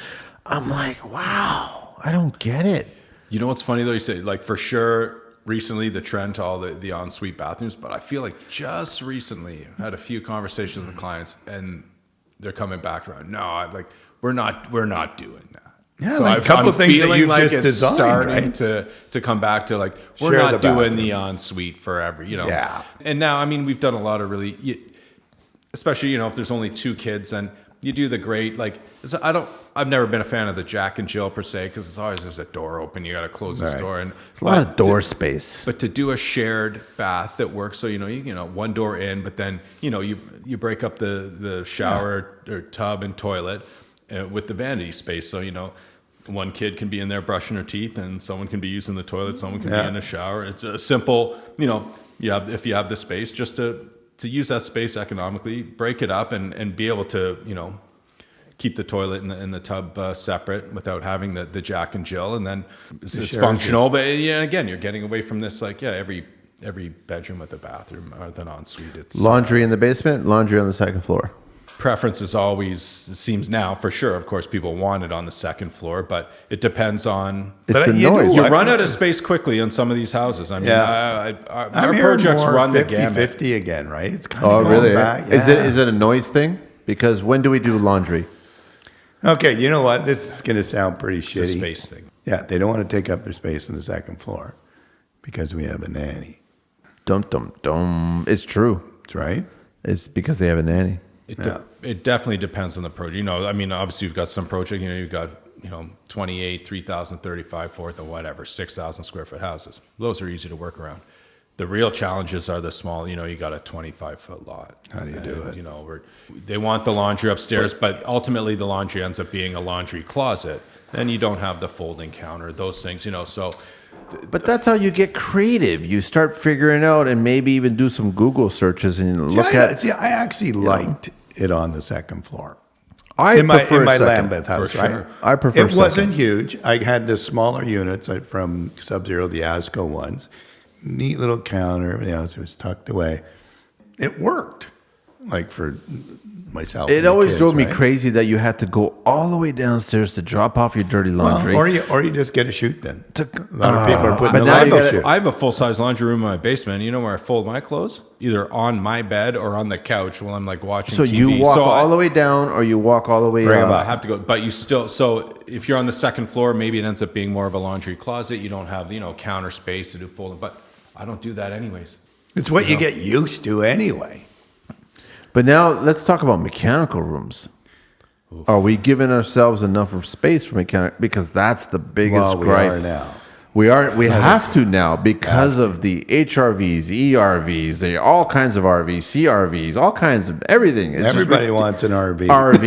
I'm like, wow, I don't get it. You know what's funny though? You say like for sure recently the trend to all the ensuite bathrooms, but I feel like just recently I had a few conversations with clients and they're coming back around. No, we're not doing that. Yeah, like a couple of things that feeling you've like just it's designed, starting right? to come back to like we're Share not the doing bathroom. the ensuite forever, Yeah. And now we've done a lot of really, especially if there's only 2 kids, then you do the great I've never been a fan of the Jack and Jill per se because it's always there's a door open, you got to close this Right. door, and It's a lot of door space. But to do a shared bath that works, so one door in, but then you break up the shower or tub and toilet with the vanity space, so one kid can be in there brushing her teeth, and someone can be using the toilet, someone can be in the shower. It's a simple, if you have the space, just to use that space economically, break it up and be able to, keep the toilet and the tub separate without having the Jack and Jill, and then it's functional. But again, you're getting away from this every bedroom with a bathroom or an ensuite. It's laundry in the basement, laundry on the second floor. Preference is always, it seems now for sure. Of course, people want it on the second floor, but it depends on. It's the noise. You run out of space quickly on some of these houses. I mean, our projects run the gamut. 50-50 again, right? It's kind Oh, of really? back. Is it a noise thing? Because when do we do laundry? Okay, you know what? This is going to sound pretty shitty. It's a space thing. Yeah, they don't want to take up their space on the second floor because we have a nanny. Dum dum dum. It's true. That's right. It's because they have a nanny. It definitely depends on the project. I mean, obviously you've got some project, you've got, 28, 3,000, 35, 4,000, whatever, 6,000 square foot houses. Those are easy to work around. The real challenges are the small, you got a 25-foot lot. How do you do it? They want the laundry upstairs, but ultimately the laundry ends up being a laundry closet. Then you don't have the folding counter, those things, so. But that's how you get creative. You start figuring out and maybe even do some Google searches and look at. I actually liked it on the second floor. In my Lambeth house, For right? sure. I prefer It wasn't huge. I had the smaller units from Sub-Zero, the Asco ones. Neat little counter, everything else was tucked away. It worked, for myself. It always kids, drove me right? crazy that you had to go all the way downstairs to drop off your dirty laundry. Well, or you just get a chute then. A lot of people are putting but a now you Lambo gotta- chute. I have a full-size laundry room in my basement. You know where I fold my clothes? Either on my bed or on the couch while I'm watching So TV. you walk all the way down or you walk all the way up? I have to go, but you still. So if you're on the second floor, maybe it ends up being more of a laundry closet. You don't have counter space to do folding, but I don't do that anyways. It's what you get used to anyway. But now let's talk about mechanical rooms. Are we giving ourselves enough space for mechanic? Because that's the biggest Well, we gripe. are now. We have to now because of the HRVs, ERVs, there are all kinds of RVs, CRVs, all kinds of everything. It's Everybody wants an RV. RV.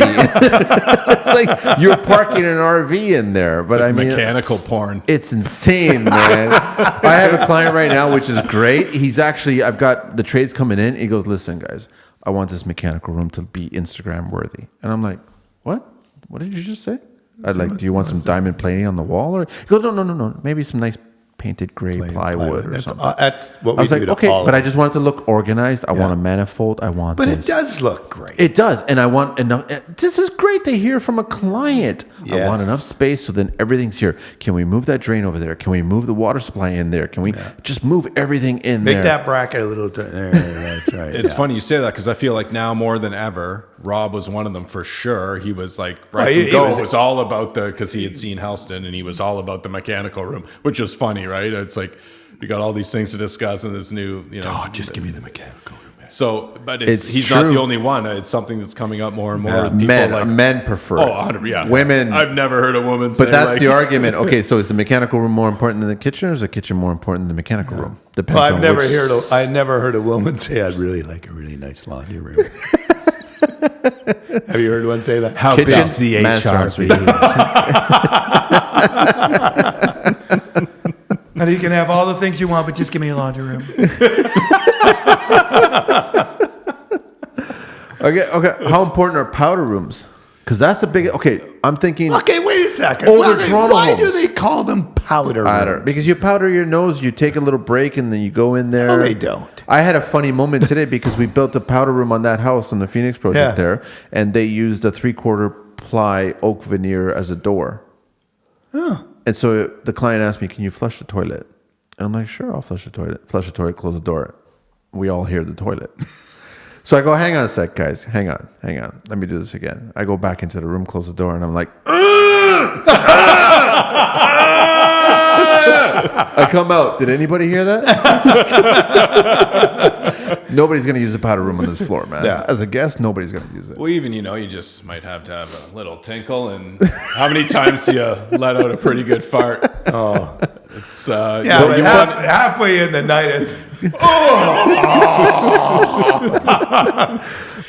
It's like you're parking an RV in there, but I mean, mechanical porn. it's insane, man. I have a client right now, which is great. I've got the trades coming in. He goes, listen, guys, I want this mechanical room to be Instagram worthy. And I'm like, what? What did you just say? I'd like, do you want some diamond plating on the wall? Or he goes, no. Maybe some nice painted gray plywood or something. That's what I we was like, do to okay, all but of I just want it to look organized. I want a manifold. I want But this. it does look great. It does. And I want enough. This is great to hear from a client. I Yes. want enough space so then everything's here. Can we move that drain over there? Can we move the water supply in there? Can we just move everything in Make there? that bracket a little... That's right. It's funny you say that because I feel like now more than ever, Rob was one of them for sure. He was he it was- was all about because he had seen Helston and he was all about the mechanical room, which is funny, right? It's like we got all these things to discuss in this new, just give me the mechanical room, man. So, but It's he's not true. the only one. It's something that's coming up more and more. People Men prefer it. 100%, Women. I've never heard a woman say But that's like, the argument. Okay, so is the mechanical room more important than the kitchen, or is the kitchen more important than the mechanical room? Depends Well, on I've never heard a woman say, I'd really like a really nice laundry room. Have you heard one say that? How Kitchen, big's the master HRV? And you can have all the things you want, but just give me a laundry room. Okay. How important are powder rooms? Because that's the big. Okay, I'm thinking. Okay, wait a second. Older Toronto why do homes. they call them powder rooms? Because you powder your nose, you take a little break, and then you go in there. No, they don't. I had a funny moment today because we built a powder room on that house on the Phoenix project there, and they used a 3/4 ply oak veneer as a door. Oh. And so the client asked me, "Can you flush the toilet?" And I'm like, "Sure, I'll flush the toilet. Flush the toilet, close the door." We all hear the toilet. So I go, "Hang on a sec, guys. Hang on. Let me do this again." I go back into the room, close the door, and I'm like, I come out. Did anybody hear that? Nobody's going to use the powder room on this floor, man. Yeah. As a guest, nobody's going to use it. Well, even, you just might have to have a little tinkle. And how many times do you let out a pretty good fart? Oh, it's, Yeah, but halfway in the night, it's...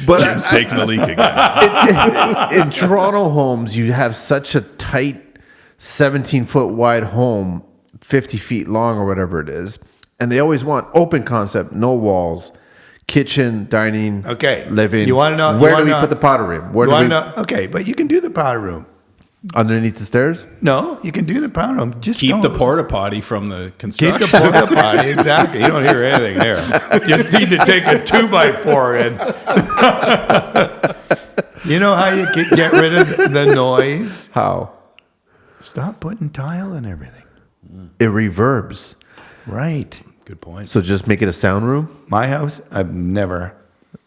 But Jim's taking a leak again. in Toronto homes, you have such a tight 17-foot wide home, 50 feet long or whatever it is. and they always want open concept, no walls, kitchen, dining, Okay. living. You wanna know- where you do we wanna know- put the powder room? Where You do we want to know? Okay, but you can do the powder room. underneath the stairs? No, you can do the powder room. Just Keep don't- the porta potty from the construction. Keep the porta potty. Exactly. You don't hear anything there. You just need to take a 2x4 in. You know how you can get rid of the noise? How? Stop putting tile and everything. It reverbs. Right. Good point. So just make it a sound room. My house, I've never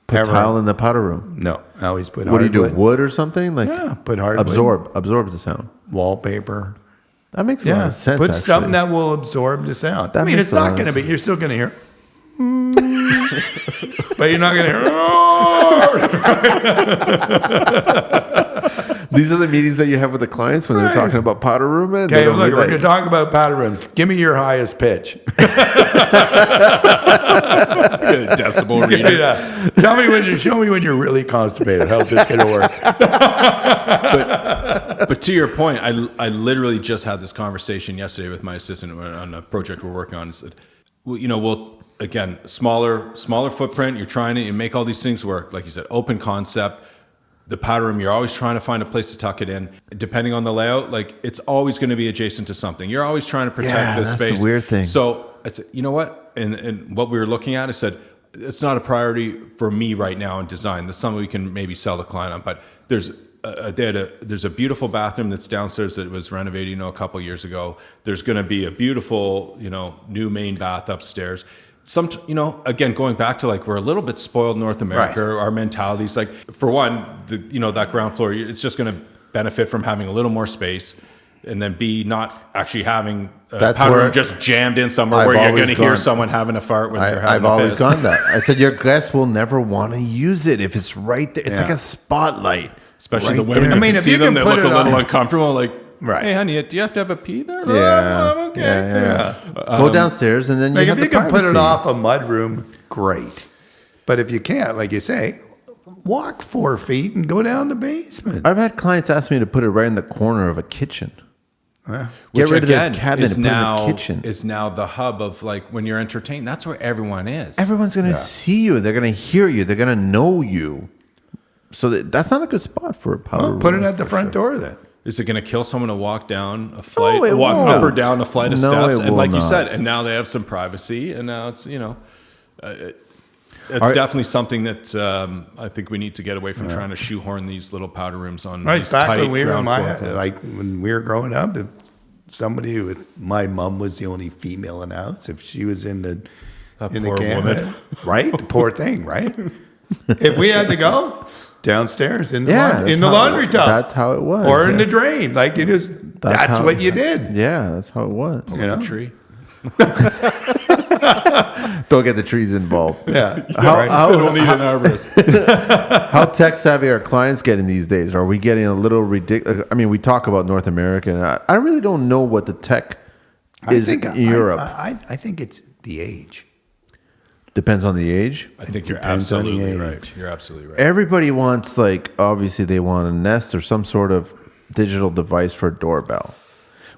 Put ever- tile in the powder room. No, I always put What do you do? hardwood, Wood or something? Like Yeah, put hardwood. absorb the sound. wallpaper. That makes a lot Yeah, of sense. put actually. something that will absorb the sound. That I mean, makes it's a lot not of going to be. sense. You're still going to hear, but you're not going to hear. These are the meetings that you have with the clients when they're Right. talking about powder room. Man. They Okay, don't look, do we're that. going to talk about powder rooms. Give me your highest pitch. Decibel reader. Yeah. Show me when you're really constipated. How's this going to work? But to your point, I literally just had this conversation yesterday with my assistant on a project we're working on. I said, well, we'll again smaller footprint. You're trying to make all these things work, like you said, open concept. The powder room, you're always trying to find a place to tuck it in. Depending on the layout, like it's always going to be adjacent to something. You're always trying to protect Yeah, the that's space. the weird thing. So I said, you know what? And what we were looking at, I said, it's not a priority for me right now in design. That's something we can maybe sell the client on. But there's a beautiful bathroom that's downstairs that was renovated, a couple years ago. There's going to be a beautiful, new main bath upstairs. Again, going back to like, we're a little bit spoiled North America. Right. Our mentalities, like for one, that ground floor, it's just going to benefit from having a little more space. And then B, not actually having a That's powder where room just jammed in somewhere I've where you're always going to hear gone. someone having a fart when they're having I've a always piss. gone that. I said your guests will never want to use it if it's right there. It's like a spotlight. Especially right the women, there. you I mean, can if see you them, can they put look a it little on- uncomfortable, like, Right. hey, honey, do you have to have a pee there? Yeah. Oh, okay. Yeah. Go downstairs and then you Like have if you the can put it privacy. off a mud room, great. But if you can't, like you say, walk 4 feet and go down the basement. I've had clients ask me to put it right in the corner of a kitchen. Get Which rid again, of this cabinet is and put it in now the kitchen. is now the hub of like when you're entertained. That's where everyone is. Everyone's going to see you. They're going to hear you. They're going to know you. So that's not a good spot for a powder room. Put it at the front door then. Is it going to kill someone to walk down a flight, it walk won't. up or down a flight of No, steps? it And will like you not. said, and now they have some privacy, and now it's it's Are- definitely something that I think we need to get away from trying to shoehorn these little powder rooms on. Right, these back tight when we were ground floor plans. when we were growing up, if somebody with my mom was the only female in the house, if she was in the poor cabinet, woman. right, the poor thing, right. If we had to go downstairs in the Yeah, laundry, that's the how- laundry tub, that's how it was, or in yeah. the drain, like you just that's how- what you did. Yeah, that's how it was. You know? tree. Don't get the trees involved. Yeah, How, right. how, I don't need an arborist. how tech savvy are clients getting these days? Are we getting a little ridiculous? I mean, we talk about North America, and I really don't know what the tech is in Europe. I think it's the age. Depends on the age. I think you're depends on the absolutely age. right. You're absolutely right. Everybody wants, like, obviously they want a Nest or some sort of digital device for a doorbell,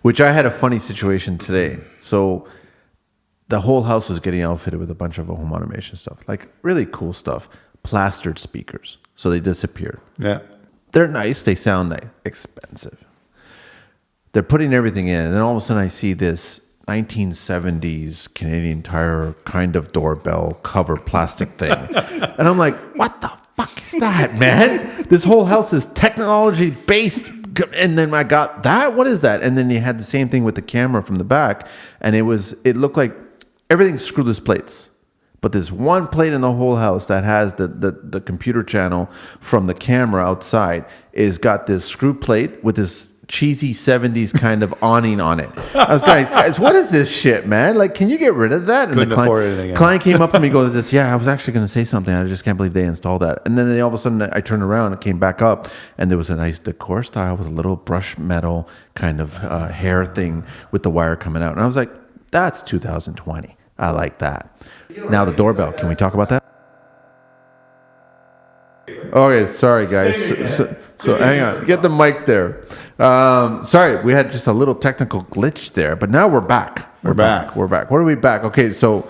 which I had a funny situation today. So the whole house was getting outfitted with a bunch of home automation stuff, like really cool stuff, plastered speakers. So they disappeared. Yeah. They're nice. They sound nice. Expensive. They're putting everything in. And then all of a sudden I see this 1970s Canadian Tire kind of doorbell cover plastic thing. And I'm like, what the fuck is that, man? This whole house is technology based. And then I got that. What is that? And then you had the same thing with the camera from the back. And it looked like everything's screwless plates. But there's one plate in the whole house that has the computer channel from the camera outside is got this screw plate with this cheesy 70s kind of awning on it. I was guys, what is this shit, man? Like, can you get rid of that? And Couldn't the client, afford anything else. client came up to me and goes, this, yeah, I was actually going to say something. I just can't believe they installed that. And then all of a sudden I turned around and came back up and there was a nice decor style with a little brush metal kind of hair thing with the wire coming out. And I was like, that's 2020. I like that. Now the doorbell. Can we talk about that? Okay, sorry guys. So hang on, get the mic there. Sorry, we had just a little technical glitch there, but now we're back. We're back. We're back. What are we back? Okay, so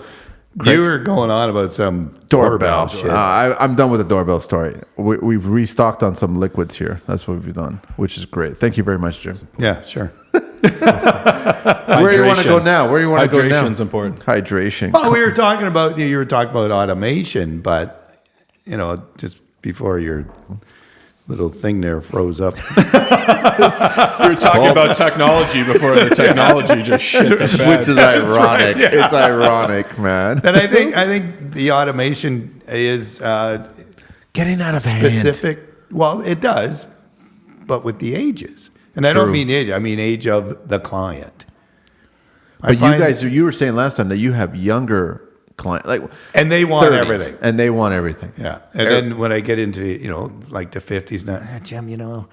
You were going on about some doorbell shit. I'm done with the doorbell story. We've restocked on some liquids here. That's what we've done, which is great. Thank you very much, Jim. Yeah, sure. Where do you want to go now? Where do you want to go now? Hydration's important. Hydration. Well, you were talking about automation, but just before your little thing there froze up. You were talking about technology before the technology just shit the bed. Which is ironic. Right, yeah. It's ironic, man. And I think the automation is getting out of specific. hand. Well, it does, but with the ages. And I don't mean age. I mean age of the client. But you were saying last time that you have younger clients, and they want 30s, everything. and they want everything. Yeah. And then when I get into like the 50s now, Jim,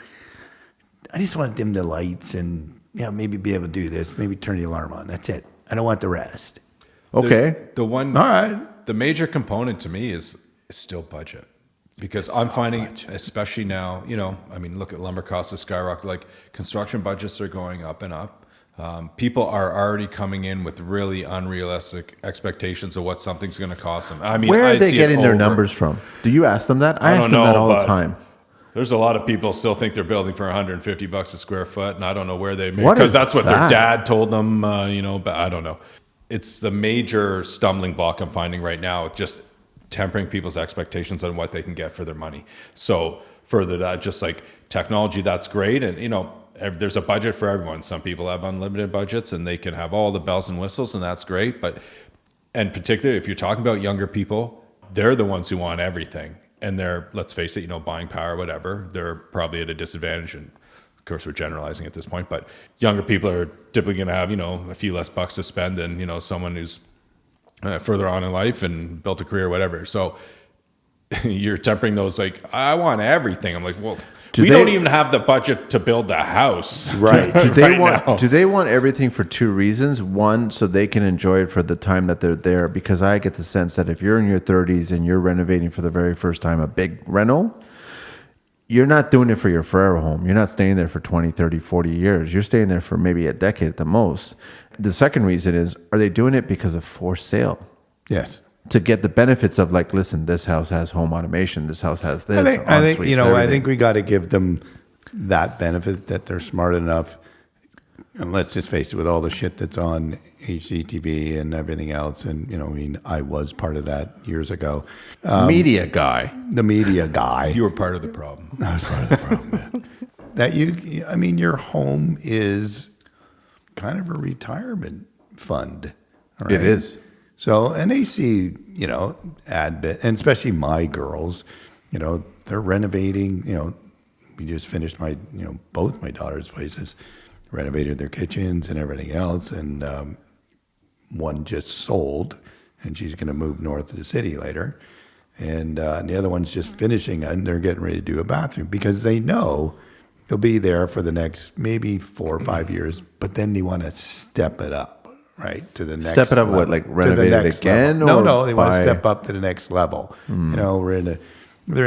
I just want dim the lights and maybe be able to do this, maybe turn the alarm on. That's it. I don't want the rest. Okay. The one. All right. The major component to me is still budget. Because I'm finding, especially now, look at lumber costs have skyrocketed. Like construction budgets are going up and up. People are already coming in with really unrealistic expectations of what something's going to cost them. I mean, where are they getting their numbers from? Do you ask them that? I ask them that all the time. There's a lot of people still think they're building for $150 a square foot, and I don't know where they make, What because is that's what their that? dad told them. But I don't know. It's the major stumbling block I'm finding right now. Just tempering people's expectations on what they can get for their money. So further that, just like technology, that's great. And, there's a budget for everyone. Some people have unlimited budgets and they can have all the bells and whistles, and that's great. And particularly if you're talking about younger people, they're the ones who want everything. And they're, let's face it, buying power, whatever, they're probably at a disadvantage. And of course, we're generalizing at this point, but younger people are typically going to have, a few less bucks to spend than, someone who's further on in life and built a career, whatever. So you're tempering those, like, I want everything. I'm like, well, we don't even have the budget to build the house. Right. Do they want everything for two reasons? One, so they can enjoy it for the time that they're there, because I get the sense that if you're in your 30s and you're renovating for the very first time a big rental, you're not doing it for your forever home. You're not staying there for 20, 30, 40 years. You're staying there for maybe a decade at the most. The second reason is, are they doing it because of forced sale? Yes. To get the benefits of, like, listen, this house has home automation. This house has this. I think I think we got to give them that benefit that they're smart enough. And let's just face it, with all the shit that's on HGTV and everything else, and I was part of that years ago. Media guy. The media guy. You were part of the problem. I was part of the problem. Man. That your home is kind of a retirement fund. Right? It is. So, and they see, ad bit, and especially my girls, they're renovating, we just finished both my daughter's places, renovated their kitchens and everything else. And one just sold, and she's going to move north of the city later. And the other one's just finishing, and they're getting ready to do a bathroom because they know they'll be there for the next maybe 4 or 5 years, but then they want to step it up. Right, to the next step it up, level. what, like renovate it again? Level. No, they want to step up to the next level. They're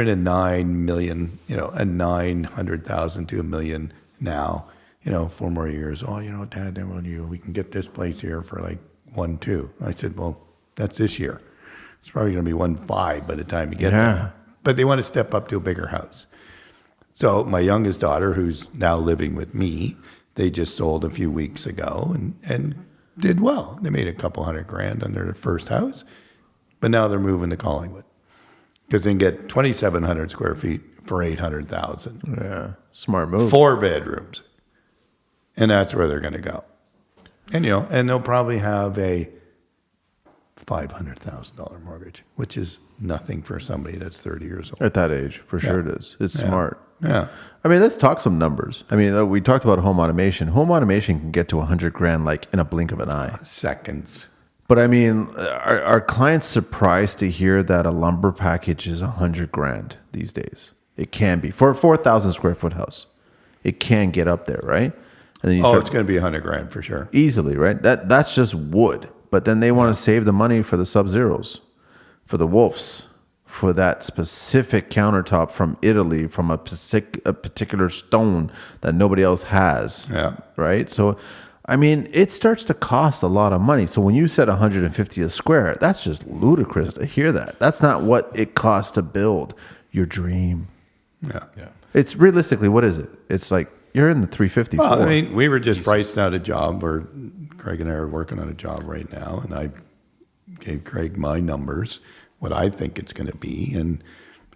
in a 9 million, a 900,000 to $1 million now. 4 more years. Oh, Dad, we can get this place here for like 1.2. I said, well, that's this year. It's probably going to be 1.5 by the time you get there. But they want to step up to a bigger house. So my youngest daughter, who's now living with me, they just sold a few weeks ago and did well. They made a couple $100,000 on their first house, but now they're moving to Collingwood because they can get 2,700 square feet for $800,000. Yeah, smart move. 4 bedrooms, and that's where they're going to go. And and they'll probably have a $500,000 mortgage, which is nothing for somebody that's 30 years old. At that age, for sure it is. It's smart. Yeah. I mean, let's talk some numbers. I mean, we talked about home automation. Home automation can get to $100,000 like in a blink of an eye. Seconds. But I mean, are clients surprised to hear that a lumber package is $100,000 these days? It can be for a 4,000 square foot house. It can get up there, right? And then it's going to be $100,000 for sure. Easily, right? That's just wood. But then they want to save the money for the Sub-Zeros, for the Wolves, for that specific countertop from Italy, from a particular stone that nobody else has. Yeah. Right? So I mean, it starts to cost a lot of money. So when you said 150 a square, that's just ludicrous to hear that. That's not what it costs to build your dream. Yeah. It's realistically, what is it? It's like you're in the 350. Well, I mean, we were just pricing out a job, or Craig and I are working on a job right now, and I gave Craig my numbers, what I think it's going to be, and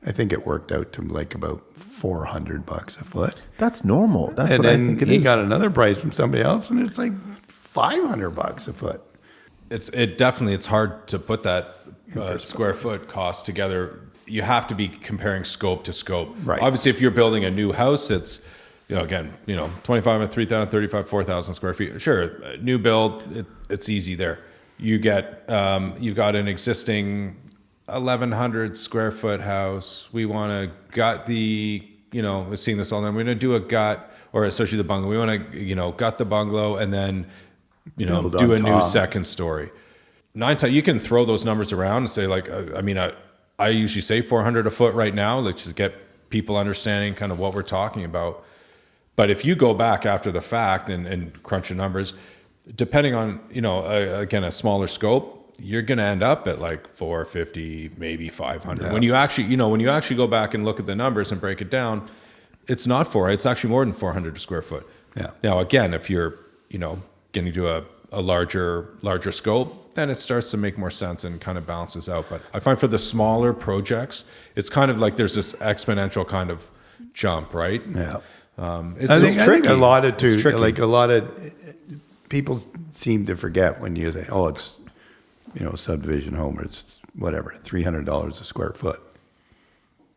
I think it worked out to like about $400 a foot. That's normal. That's And what I then think it he is. got another price from somebody else, and it's like $500 a foot. It's hard to put that square foot cost together. You have to be comparing scope to scope. Right. Obviously, if you're building a new house, it's, again, 25 and 3,000, 35, 4,000 square feet. Sure, new build, it's easy there. You get, you've got an existing 1,100 square foot house. We want to gut the, we're seeing this all the time. We're going to do a gut, or especially the bungalow. We want to, gut the bungalow and then, Build do on a new top. second story. 9 times you can throw those numbers around and say, like, I usually say 400 a foot right now. Let's just get people understanding kind of what we're talking about. But if you go back after the fact and crunch the numbers, depending on, again, a smaller scope, you're going to end up at like 450, maybe 500. Yeah. When you actually go back and look at the numbers and break it down, it's not it's actually more than 400 a square foot. Yeah. Now, again, if you're, getting to a larger scope, then it starts to make more sense and kind of balances out. But I find for the smaller projects, it's kind of like there's this exponential kind of jump, right? Yeah. It's I think tricky. a lot of It's tricky. like a lot of people seem to forget when you say, "Oh, it's subdivision home, or it's whatever, $300 a square foot,"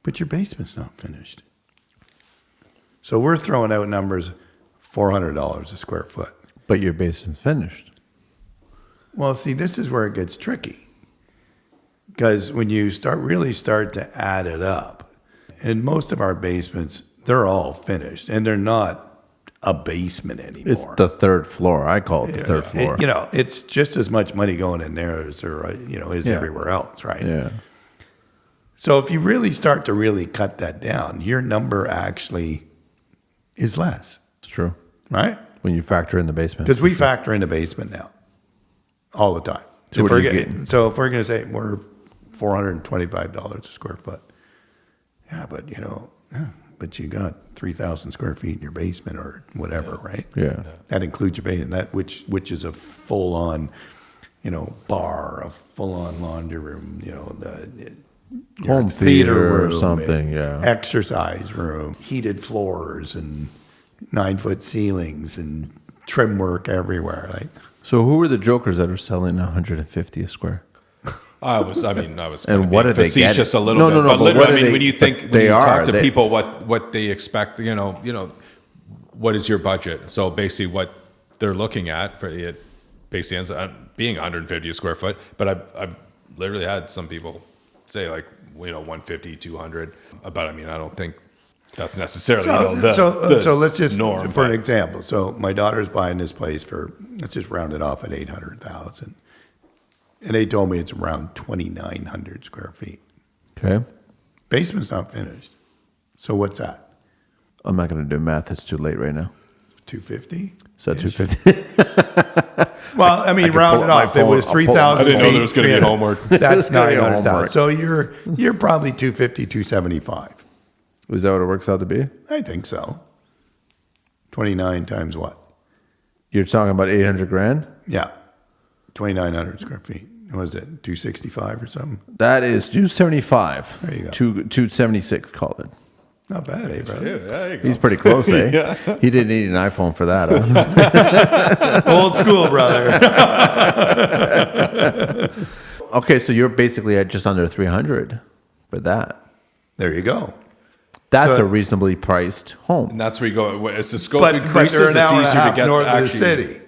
but your basement's not finished. So we're throwing out numbers, $400 a square foot. But your basement's finished. Well, see, this is where it gets tricky, because when you start to add it up, and most of our basements, they're all finished, and they're not a basement anymore. It's the third floor. I call it the third floor. It's just as much money going in there as there, is everywhere else, right? Yeah. So if you really start to really cut that down, your number actually is less, It's true. right? When you factor in the basement. Because we factor in the basement now, all the time. So what are you getting? So if we're going to say we're $425 a square foot, yeah, but you got 3,000 square feet in your basement or whatever, right? Yeah. That includes your basement, which is a full-on, bar, a full-on laundry room, the Home theater or something, yeah. exercise room, heated floors, and 9-foot ceilings, and trim work everywhere. Like, So who are the jokers that are selling 150 a square? I was And kinda what being are they facetious getting? a little bit. But but literally, what I are mean, they- when you think, but when they you are, talk to they- people, what they expect, what is your budget? So basically, what they're looking at for it basically ends up being 150 a square foot. But I've literally had some people say like 150, 200. But I mean, I don't think that's necessarily so let's just norm. for an but- example. So my daughter's buying this place for, let's just round it off at 800,000, and they told me it's around 2,900 square feet. Okay. Basement's not finished. So what's that? I'm not going to do math. It's too late right now. 250? So 250. Well, I mean, can round pull it up my off. It phone. was I'll pull it. 3,000 I didn't know feet, there was gonna be 300. homework. That's Yeah, 900,000. homework. So you're probably 250, 275. Is that what it works out to be? I think so. 29 times what? You're talking about 800 grand? Yeah. 2,900 square feet. What was it? 265 or something? That is 275. There you go. 276, call it. Not bad, eh, brother? There you go. He's pretty close, eh? He didn't need an iPhone for that. Huh? Old school, brother. Okay, so you're basically at just under 300 for that. There you go. That's So- a reasonably priced home. And that's where you go. As the scope But increases, they're an it's hour and a easier to half get north of the actually. city.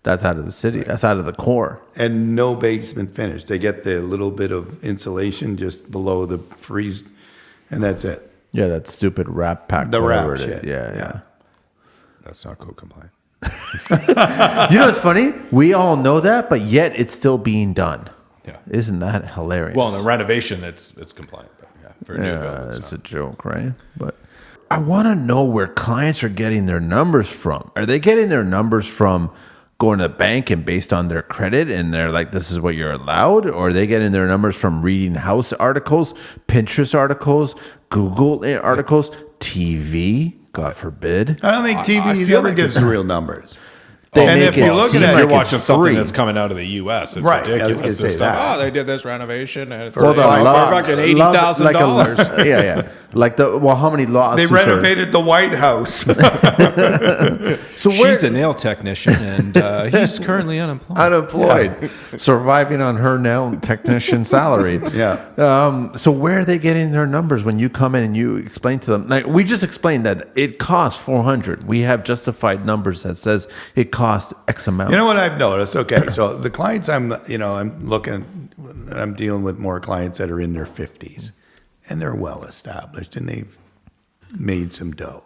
That's out of the city. That's out of the core. And no basement finish. They get the little bit of insulation just below the freeze, and that's it. Yeah, that stupid wrap pack. The whatever wrap it is. shit. Yeah, Yeah. That's not code compliant. You know what's funny? We all know that, but yet it's still being done. Yeah. Isn't that hilarious? Well, in the renovation, it's compliant. But yeah, for a new build, yeah, it's it's not. a joke, right? But I want to know where clients are getting their numbers from. Are they getting their numbers from going to the bank and based on their credit and they're like, this is what you're allowed? Or are they getting their numbers from reading house articles, Pinterest articles, Google articles, TV, God forbid? I don't think TV feel ever like gives it's- real numbers. They And make if you're it looking seem at If it, you're like it's watching something free. that's coming out of the U.S., it's Right, I was ridiculous. gonna This say stuff. that. Oh, they did this renovation. And it's Well, the like, law- we're fucking $80,000. Yeah. Like how many They lawsuits renovated the White House. So She's a nail technician, and he's currently unemployed. unemployed, surviving on her nail technician salary. Yeah. So where are they getting their numbers when you come in and you explain to them? Like we just explained that it costs $400. We have justified numbers that says it costs X amount. You know what I've noticed? Okay, so the clients I'm dealing with more clients that are in their 50s, and they're well established, and they've made some dough.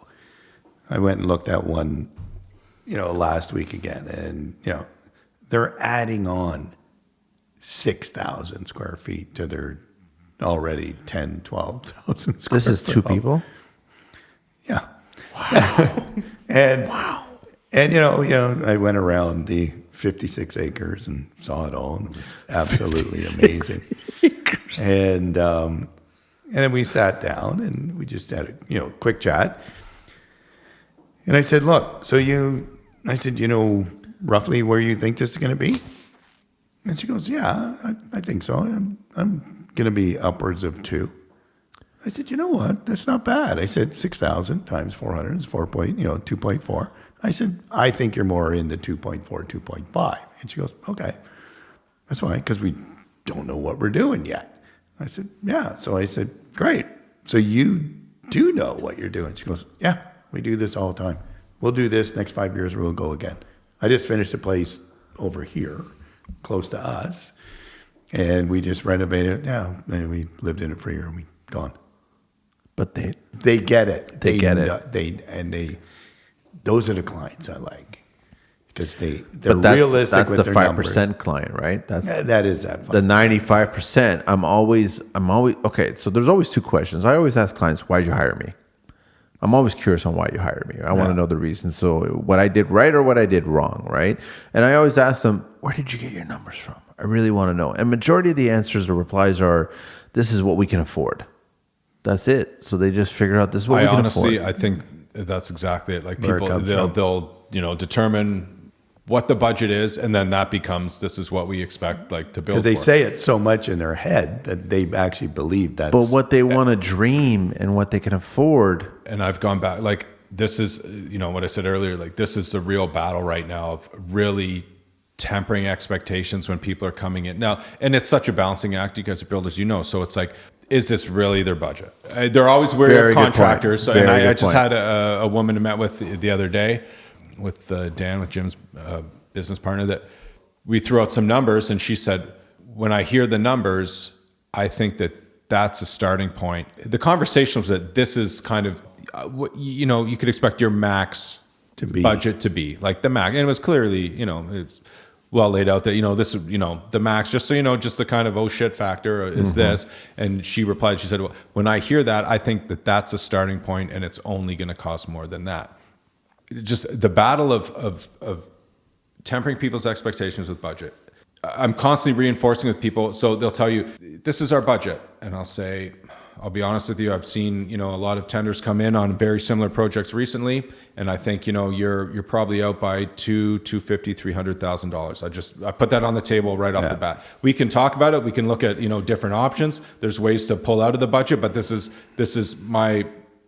I went and looked at one, last week again, and they're adding on 6,000 square feet to their already 10, 12,000 square. This is foot two home. people. Yeah. And I went around the 56 acres and saw it all, and it was absolutely amazing. And then we sat down and we just had a quick chat. And I said, look, roughly where you think this is going to be? And she goes, yeah, I think so. I'm going to be upwards of 2. I said, you know what? That's not bad. I said, 6,000 times 400 is 2.4. I said, I think you're more in the 2.4, 2.5. And she goes, okay, that's fine, because we don't know what we're doing yet. I said, yeah. So I said, great. So you do know what you're doing. She goes, yeah, we do this all the time. We'll do this next 5 years, we'll go again. I just finished a place over here, close to us, and we just renovated it now. And we lived in it for a year and we gone. But they get it. They get it. Those are the clients I like, because they're but that's, realistic that's with the their 5% client, right? That's that is that. the 95%. I'm always okay. So there's always two questions. I always ask clients, why'd you hire me? I'm always curious on why you hired me. I want to know the reason. So what I did right or what I did wrong, right? And I always ask them, where did you get your numbers from? I really want to know. And majority of the answers, the replies are, this is what we can afford. That's it. So they just figure out this is what we can afford. I think that's exactly it. Like Where it people, comes they'll determine what the budget is, and then that becomes, this is what we expect, like, to build. Because they for. say it so much in their head that they actually believe that's. But what they want to dream and what they can afford. And I've gone back, like, this is, what I said earlier, like, this is the real battle right now of really tempering expectations when people are coming in now. And it's such a balancing act, you guys are builders, so it's like, is this really their budget? They're always wary Very of good contractors. point. And Very I good just point. had a woman I met with the other day with Dan, with Jim's business partner, that we threw out some numbers, and she said, when I hear the numbers, I think that that's a starting point. The conversation was that this is kind of, you could expect your max budget to be like the max. And it was clearly, it's well laid out that, this is, the max, just so just the kind of, oh shit factor is this. And she replied, she said, well, when I hear that, I think that that's a starting point, and it's only going to cost more than that. Just the battle of tempering people's expectations with budget. I'm constantly reinforcing with people. So they'll tell you, this is our budget. And I'll say, I'll be honest with you, I've seen, a lot of tenders come in on very similar projects recently. And I think, you're probably out by $250,000, $300,000. I put that on the table right off the bat. We can talk about it. We can look at, different options. There's ways to pull out of the budget, but this is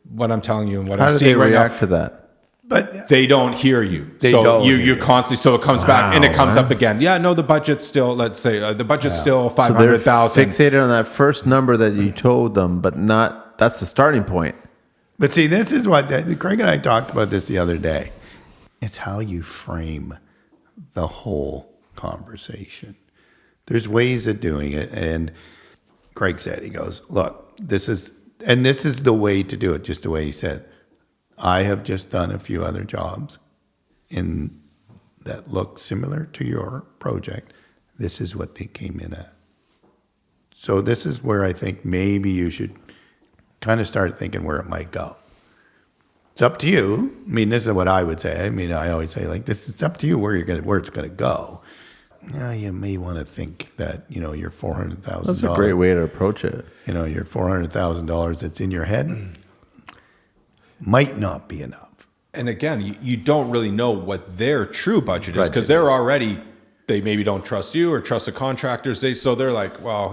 what I'm telling you and what How I'm do seeing they right react now. to that? But They don't hear you. They so don't you hear you. constantly, so it comes back and it comes Wow, up again. Yeah, no, the budget's still, let's say the budget's still So they're 500,000. fixated on that first number that you told them, but not, that's the starting point. But see, this is what Craig and I talked about this the other day. It's how you frame the whole conversation. There's ways of doing it. And Craig said, he goes, look, this is the way to do it, just the way he said. I have just done a few other jobs that look similar to your project. This is what they came in at. So this is where I think maybe you should kind of start thinking where it might go. It's up to you. I mean, this is what I would say. I mean, I always say like this. It's up to you where it's going to go. Yeah, you may want to think that your $400,000. That's a great way to approach it. Your $400,000 that's in your head might not be enough. And again, you don't really know what their true budget is because they maybe don't trust you or trust the contractors. They're like, well,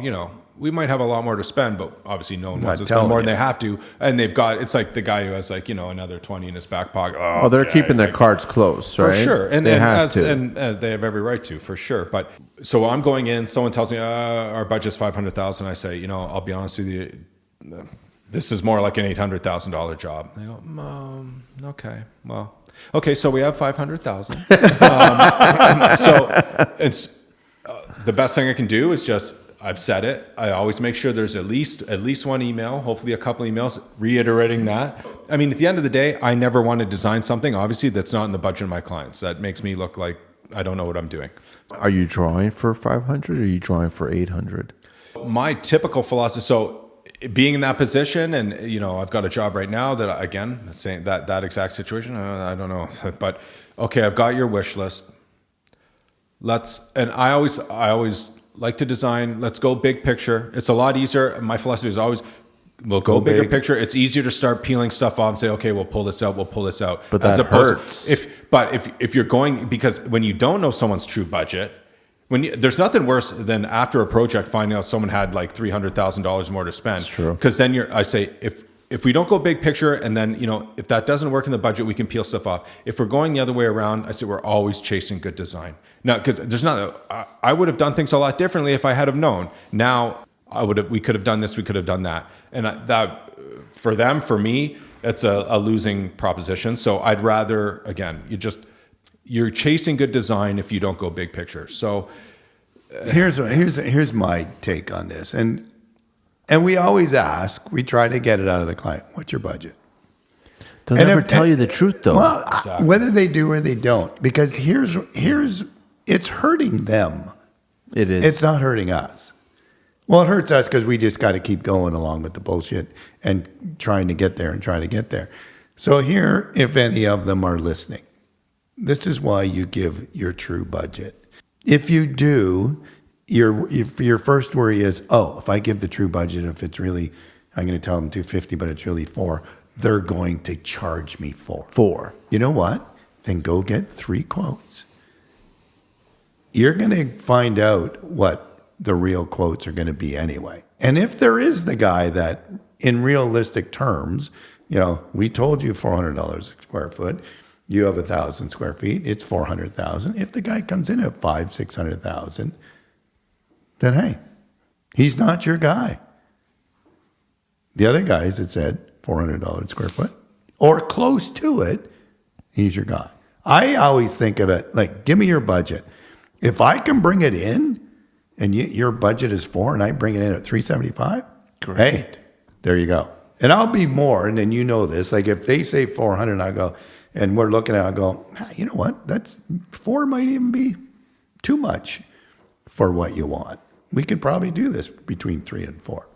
we might have a lot more to spend, but obviously no one wants to spend more than they have to. And it's like the guy who has another 20 in his back pocket. Oh, they're keeping their cards close, right? For sure. And they have every right to, for sure. But so I'm going in, someone tells me our budget's $500,000. I say, I'll be honest with you, this is more like an $800,000 job. They go, okay, well, okay, so we have $500,000. The best thing I can do is just, I've said it. I always make sure there's at least one email, hopefully a couple emails reiterating that. I mean, at the end of the day, I never want to design something, obviously, that's not in the budget of my clients. That makes me look like I don't know what I'm doing. Are you drawing for 500 or are you drawing for 800? My typical philosophy, so being in that position, and I've got a job right now that, again, saying that exact situation, I don't know. But okay, I've got your wish list. And I always like to design, let's go big picture. It's a lot easier. My philosophy is always, we'll go bigger picture. It's easier to start peeling stuff off and say, okay, we'll pull this out. But that hurts. If you're going, because when you don't know someone's true budget, there's nothing worse than after a project finding out someone had like $300,000 more to spend. That's true. Because then I say, if we don't go big picture and then, if that doesn't work in the budget, we can peel stuff off. If we're going the other way around, I say we're always chasing good design. Now, because I would have done things a lot differently if I had have known. Now, we could have done this, we could have done that. And that, for me, it's a losing proposition. So I'd rather, again, you're chasing good design if you don't go big picture. So here's my take on this. And we always ask, we try to get it out of the client. What's your budget? They'll never tell you the truth, though. Well, exactly. Whether they do or they don't, because here's it's hurting them. It is. It's not hurting us. Well, it hurts us because we just got to keep going along with the bullshit and trying to get there. So here, if any of them are listening, this is why you give your true budget. If you do, if your first worry is, if I give the true budget, if it's really, I'm going to tell them 250, but it's really 4, they're going to charge me 4. You know what? Then go get 3 quotes. You're going to find out what the real quotes are going to be anyway. And if there is the guy that, in realistic terms, we told you $400 a square foot, you have 1,000 square feet, it's 400,000. If the guy comes in at 500,000-600,000, then hey, he's not your guy. The other guys that said $400 square foot or close to it, he's your guy. I always think of it like, give me your budget. If I can bring it in and your budget is 4 and I bring it in at 375, great. Hey, there you go. And I'll be more, and then this, like if they say 400, I go, and we're looking at it, I go, you know what? That's 4 might even be too much for what you want. We could probably do this between 3 and 4.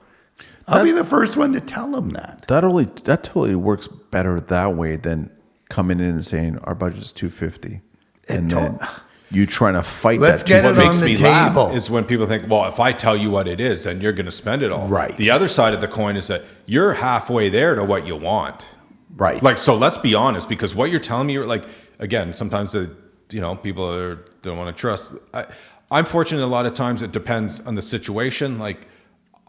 I'll be the first one to tell them that. That totally works better that way than coming in and saying our budget's 250, and then you trying to fight. Let's that. get it what on makes the me table. laugh is when people think, well, if I tell you what it is, then you're going to spend it all. Right. The other side of the coin is that you're halfway there to what you want. Right. Like, so let's be honest, because what you're telling me, you're like, again, sometimes people don't want to trust. I'm fortunate a lot of times it depends on the situation. Like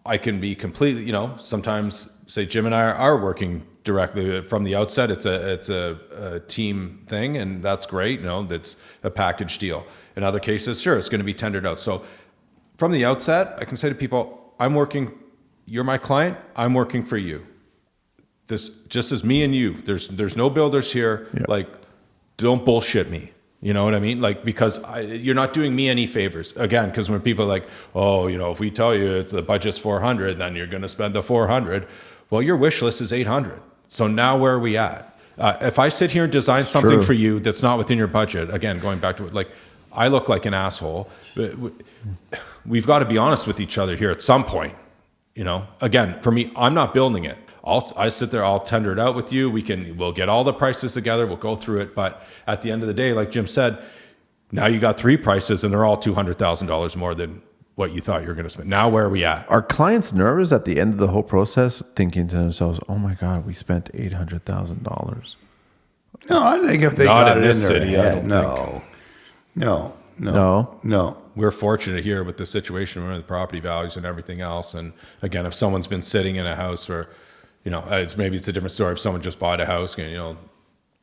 I can be completely, sometimes say Jim and I are working directly from the outset. It's a team thing, and that's great. That's a package deal. In other cases, sure, it's going to be tendered out. So from the outset, I can say to people, you're my client, I'm working for you. This just as me and you. There's no builders here. Yeah. Like, don't bullshit me. You know what I mean? Like, because you're not doing me any favors. Again, because when people are like, if we tell you the budget's 400, then you're going to spend the 400. Well, your wish list is 800. So now where are we at? If I sit here and design something for you that's not within your budget, again, going back to it, like, I look like an asshole. We've got to be honest with each other here at some point. Again, for me, I'm not building it. I sit there, I'll tender it out with you. We'll get all the prices together. We'll go through it. But at the end of the day, like Jim said, now you got 3 prices and they're all $200,000 more than what you thought you were going to spend. Now, where are we at? Are clients nervous at the end of the whole process, thinking to themselves, "Oh my God, we spent $800,000"? No, I think if they Not got in it this in their city, I head, don't No. We're fortunate here with the situation with the property values and everything else. And again, if someone's been sitting in a house for, maybe it's a different story. If someone just bought a house and,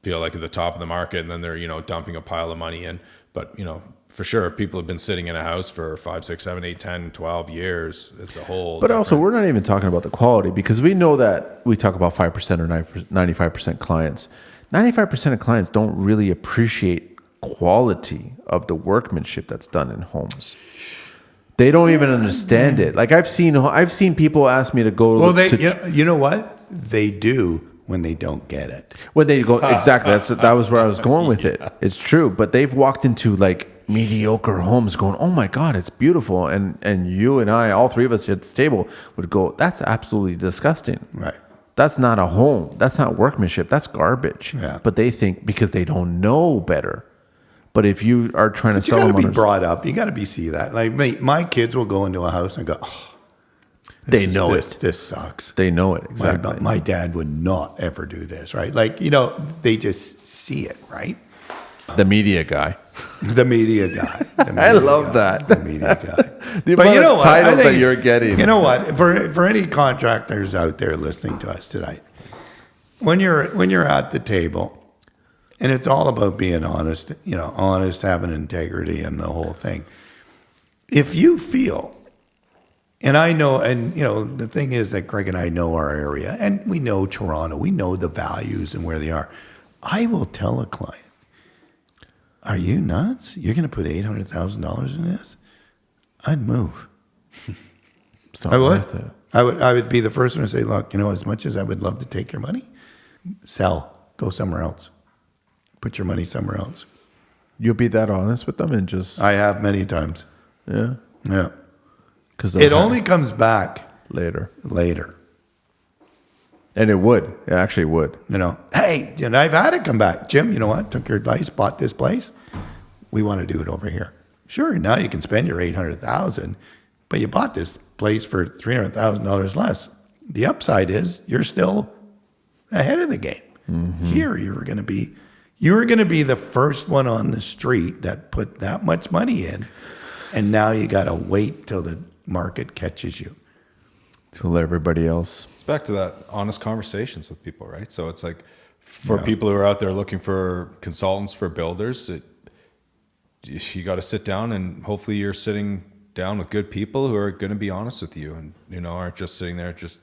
feel like at the top of the market and then they're, dumping a pile of money in. But, for sure, if people have been sitting in a house for 5, 6, 7, 8, 10, 12 years, it's a whole. But also, we're not even talking about the quality, because we know that we talk about 5% or 95% clients. 95% of clients don't really appreciate quality of the workmanship that's done in homes. They don't even understand it. Like I've seen people ask me to go. Well, you know what? They do when they don't get it. When they go, exactly. That was where I was going with it. It's true. But they've walked into like mediocre homes going, "Oh my God, it's beautiful." And you and I, all three of us at this table would go, "That's absolutely disgusting." Right. That's not a home. That's not workmanship. That's garbage. Yeah. But they think because they don't know better. But if you are trying to sell them, you got to be brought up. You got to see that. Like my kids will go into a house and go, "Oh, they know it. This sucks." They know it exactly. My dad would not ever do this, right? Like they just see it, right? The media guy. The media guy. I love that. The media guy. The amount of titles that you're getting. You know what? For any contractors out there listening to us tonight, when you're at the table, and it's all about being honest, honest, having integrity, and the whole thing. If you feel, and I know, and the thing is that Craig and I know our area, and we know Toronto, we know the values and where they are. I will tell a client, "Are you nuts? You're going to put $800,000 in this?" I'd move. I would. I would be the first one to say, "Look, as much as I would love to take your money, sell, go somewhere else, put your money somewhere else." You'll be that honest with them and just. I have many times. Yeah. Yeah. Because it only comes back later. And it actually would. Hey, I've had it come back. "Jim, you know what? Took your advice, bought this place. We want to do it over here." Sure, now you can spend your $800,000, but you bought this place for $300,000 less. The upside is you're still ahead of the game. Mm-hmm. Here, you were going to be the first one on the street that put that much money in, and now you got to wait till the market catches you. To let everybody else. It's back to that honest conversations with people, right? So it's like for people who are out there looking for consultants for builders, you got to sit down, and hopefully you're sitting down with good people who are going to be honest with you, and aren't just sitting there just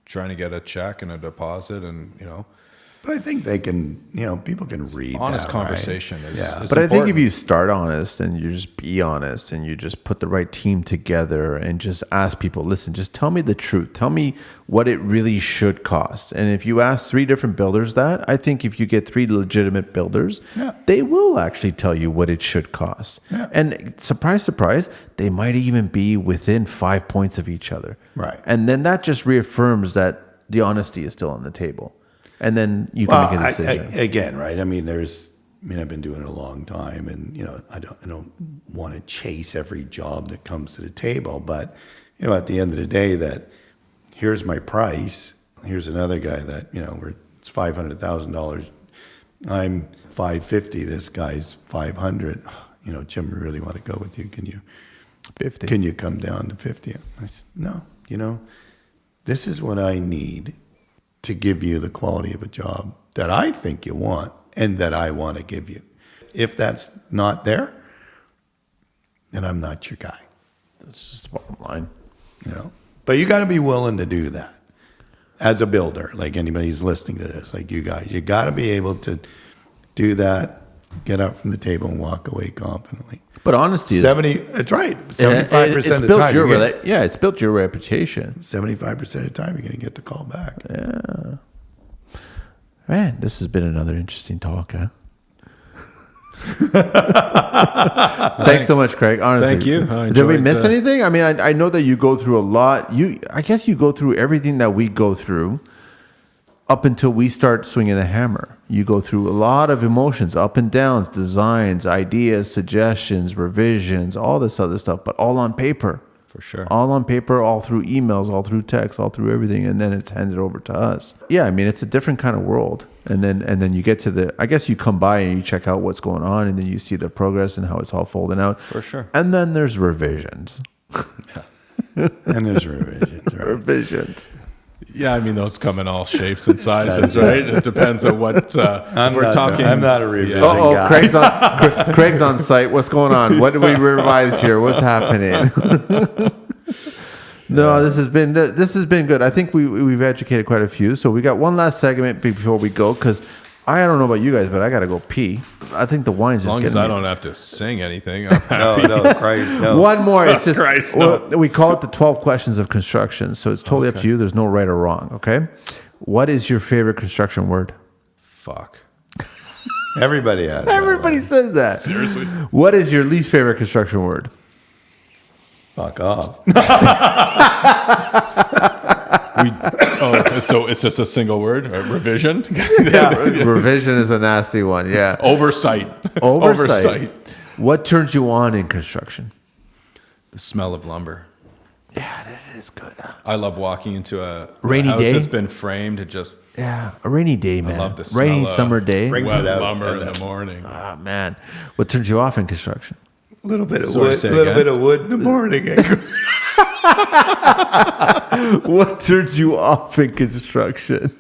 trying to get a check and a deposit, and But I think they can, people can read honest that, conversation right? is Yeah. is But I think if important. you start honest and you just be honest and you just put the right team together and just ask people, "Listen, just tell me the truth. Tell me what it really should cost." And if you ask 3 different builders that, I think if you get 3 legitimate builders, they will actually tell you what it should cost. Yeah. And surprise, surprise, they might even be within 5 points of each other. Right. And then that just reaffirms that the honesty is still on the table. And then you can make a decision. Again, right? I've been doing it a long time, and I don't want to chase every job that comes to the table. But at the end of the day, that here's my price. Here's another guy that it's $500,000. I'm $550. This guy's $500. Jim, we really want to go with you. Can you 50? Can you come down to 50? I said, "No. This is what I need to give you the quality of a job that I think you want and that I want to give you. If that's not there, then I'm not your guy." That's just the bottom line. But you got to be willing to do that as a builder. Like anybody who's listening to this, like you guys, you got to be able to do that, get up from the table and walk away confidently. But honesty is 70. That's right. 75% of the time. It's built your reputation. 75% of the time, you're going to get the call back. Yeah. Man, this has been another interesting talk, huh? Thanks so much, Craig. Honestly, Thank you. Did we miss anything? I mean, I know that you go through a lot. I guess you go through everything that we go through. up until we start swinging the hammer. You go through a lot of emotions, up and downs, designs, ideas, suggestions, revisions, all this other stuff, but all on paper. For sure. All on paper, all through emails, all through text, all through everything, and then it's handed over to us. Yeah, I mean, it's a different kind of world. And then you get to I guess you come by and you check out what's going on, and then you see the progress and how it's all folding out. For sure. And then there's revisions. And there's revisions. Right? Revisions. Yeah, I mean, those come in all shapes and sizes, right? It depends on what we're talking. I'm not a revision Oh, guy. Craig's on site. What's going on? What did we revise here? What's happening? No, this has been good. I think we've educated quite a few. So we got one last segment before we go, because I don't know about you guys, but I got to go pee. I think the wine's As long just as getting I me. don't have to sing anything, I'm happy. No, Christ, no. One more. It's just Christ, no. we call it the 12 questions of construction. So it's totally up to you. There's no right or wrong. Okay. What is your favorite construction word? Fuck. Everybody has. that Everybody one. says that. Seriously? What is your least favorite construction word? Fuck off. It's just a single word? Revision? Revision is a nasty one. Yeah. Oversight. Oversight. What turns you on in construction? The smell of lumber. Yeah, that is good. I love walking into a Rainy house day? that's been framed. It just Yeah, a rainy day, man. love the smell rainy of summer day. Brings wet it out. lumber And in the morning. Ah, man. What turns you off in construction? A little bit of Sorry, wood. say A little again? bit of wood in the morning. What turns you off in construction?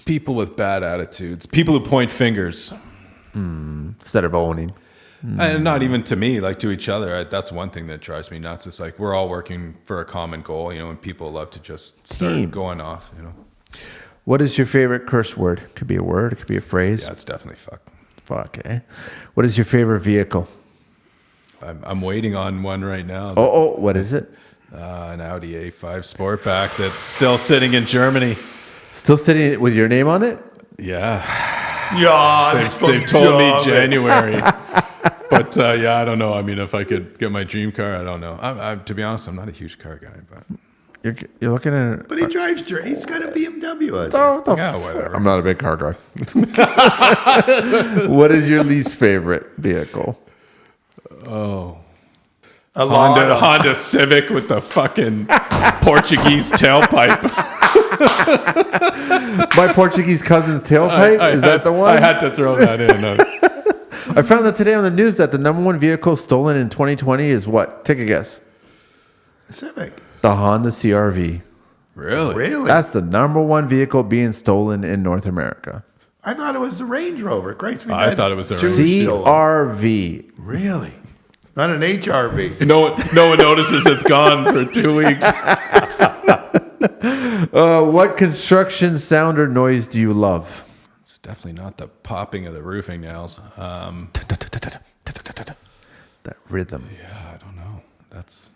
People with bad attitudes. People who point fingers. Instead of owning. And not even to me, like to each other. That's one thing that drives me nuts. It's like we're all working for a common goal, and people love to just start Team. going off, What is your favorite curse word? Could be a word. It could be a phrase. Yeah, it's definitely fuck. Fuck, eh? What is your favorite vehicle? I'm waiting on one right now. What is it? An Audi A5 Sportback that's still sitting in Germany. Still sitting with your name on it? Yeah. Yeah, They've told me January. But I don't know. I mean, if I could get my dream car, I don't know. To be honest, I'm not a huge car guy, but You're looking at it. But he drives. He's got a BMW. I think. yeah, whatever. I'm not a big car guy. What is your least favorite vehicle? A lot of- Honda Civic with the fucking Portuguese tailpipe. My Portuguese cousin's tailpipe? Is that the one? I had to throw that in. I found that today on the news that the number one vehicle stolen in 2020 is what? Take a guess. Civic. The Honda CRV. Really? Really? That's the number one vehicle being stolen in North America. I thought it was the Range Rover. Christ, I thought it was the two stolen. CRV. Really? Not an HRV. No one notices it's gone for 2 weeks. What construction sound or noise do you love? It's definitely not the popping of the roofing nails. That rhythm. Yeah, I don't know. That's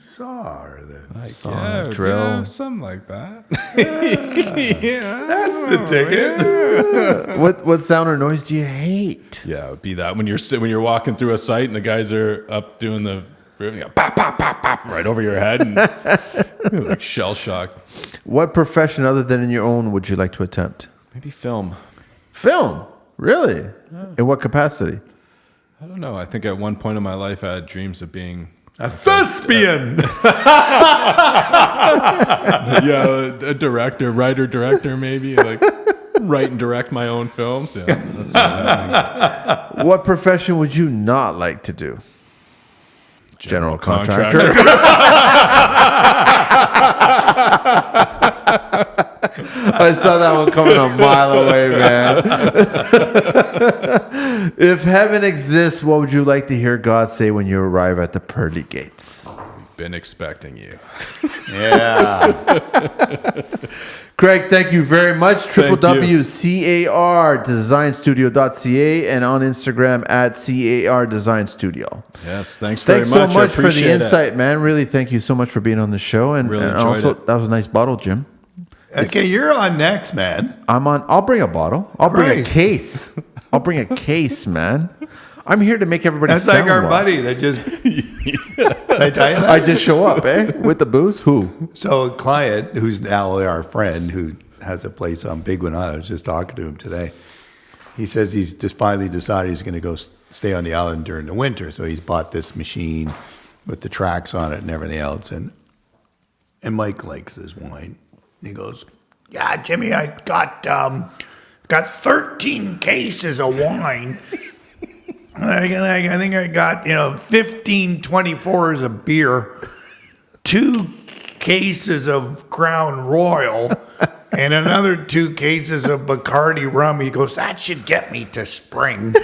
Saw or the. like, Saw, drill. something like that. That's the ticket. What sound or noise do you hate? Yeah, it would be that when you're walking through a site and the guys are up doing the roofing, pop, pop, pop, pop, right over your head, and you're like shell shocked. What profession other than in your own would you like to attempt? Maybe film. Film. Really? In what capacity? I don't know. I think at one point in my life I had dreams of being A thespian. a writer director maybe, like write and direct my own films. Yeah, that's not happening. What profession would you not like to do? General contractor. I saw that one coming a mile away, man. If heaven exists, what would you like to hear God say when you arrive at the pearly gates? Been expecting you. Yeah. Craig, thank you very much. Thank you. www.cardesignstudio.ca and on Instagram at CAR Design Studio. Yes, thanks very Thanks much. so much for the appreciate it. insight, man. Really, thank you so much for being on the show. And, Really and enjoyed also, it. that was a nice bottle, Jim. Okay, you're on next, man. I'll bring a bottle. I'll bring a Great. case. I'll bring a case, man. I'm here to make everybody That's sound like our well. buddy that just Did I tell you that? I just show up, eh? With the booze? Who? So a client who's now our friend who has a place on Bigwin Island, I was just talking to him today. He says he's just finally decided he's going to go stay on the island during the winter. So he's bought this machine with the tracks on it and everything else. And Mike likes his wine. And he goes, "Yeah, Jimmy, I got 13 cases of wine. I think I got 15 24s of beer, 2 cases of Crown Royal, and another 2 cases of Bacardi rum." He goes, "That should get me to spring."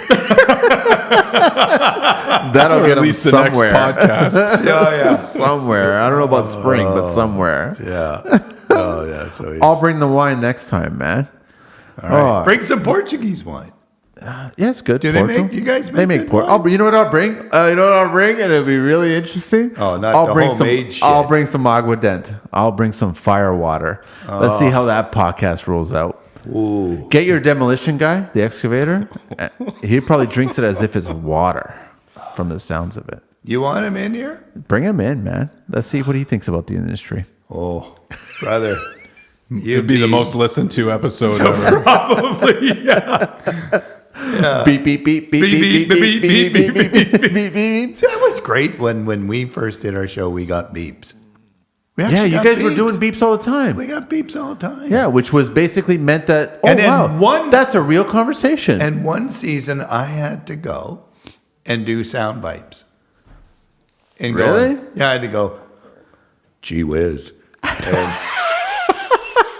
That'll Or get at him least the somewhere. next podcast. Yeah. Somewhere. I don't know about spring, but somewhere. Yeah. Oh, yeah. So he's, I'll bring the wine next time, man. all right. Oh. Bring some Portuguese wine. Yeah, it's good. Do they Porto. make? You guys make? They make good Porto. wine? You know what I'll bring? And it'll be really interesting. Oh, not I'll the bring homemade shit. I'll bring some aguardente. I'll bring some fire water. Let's see how that podcast rolls out. Ooh. Get your demolition guy, the excavator. He probably drinks it as if it's water, from the sounds of it. You want him in here? Bring him in, man. Let's see what he thinks about the industry. Oh, brother. It'd be the most listened to episode ever. Probably, yeah. Beep beep beep beep beep beep beep beep beep beep beep beep. See, that was great when we first did our show. We got beeps. We Yeah, actually you got guys were beeps. doing beeps all the time. We got beeps all the time. Yeah, which was basically meant that, oh, And then wow, that's a real conversation. And one season, I had to go and do sound bites. And Really? Yeah, I had to go. Gee whiz. And,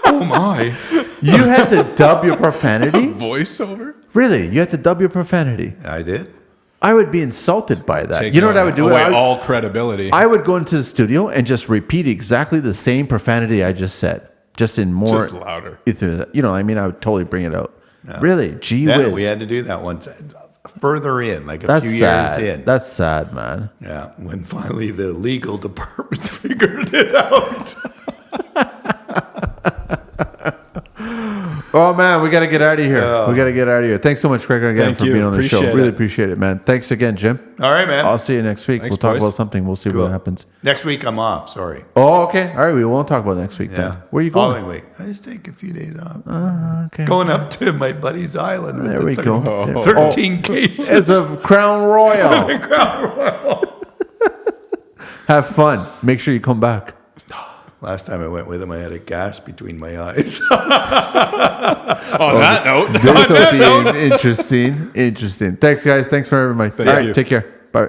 oh my! You had to dub your profanity? Voiceover? Really? You had to dub your profanity? I did. I would be insulted by that. Take You know what I would do? Away I would, all credibility. I would go into the studio and just repeat exactly the same profanity I just said, just in more. Just louder. You know, I mean, I would totally bring it out. Really? Gee Yeah, whiz. we had to do that once. Further in, like a That's few sad. years in. That's sad, man. Yeah, when finally the legal department figured it out. Oh man, we got to get out of here. We got to get out of here. Thanks so much, Craig, again Thank for you. being on the show. Appreciate Really it. appreciate it, man. Thanks again, Jim. All right, man. I'll see you next week. Thanks, We'll talk boys. about something. We'll see Cool. what happens. Next week I'm off. Sorry. Oh, okay. All right, we won't talk about next week Yeah. then. Where are you going? Following week. I just take a few days off. Okay. Going up to my buddy's island. with There the we go. 13 cases. It's a Crown Royal. Have fun. Make sure you come back. Last time I went with him, I had a gas between my eyes. On that note. This will be interesting. Interesting. Thanks, guys. Thanks for everybody. All right, you. take care. Bye.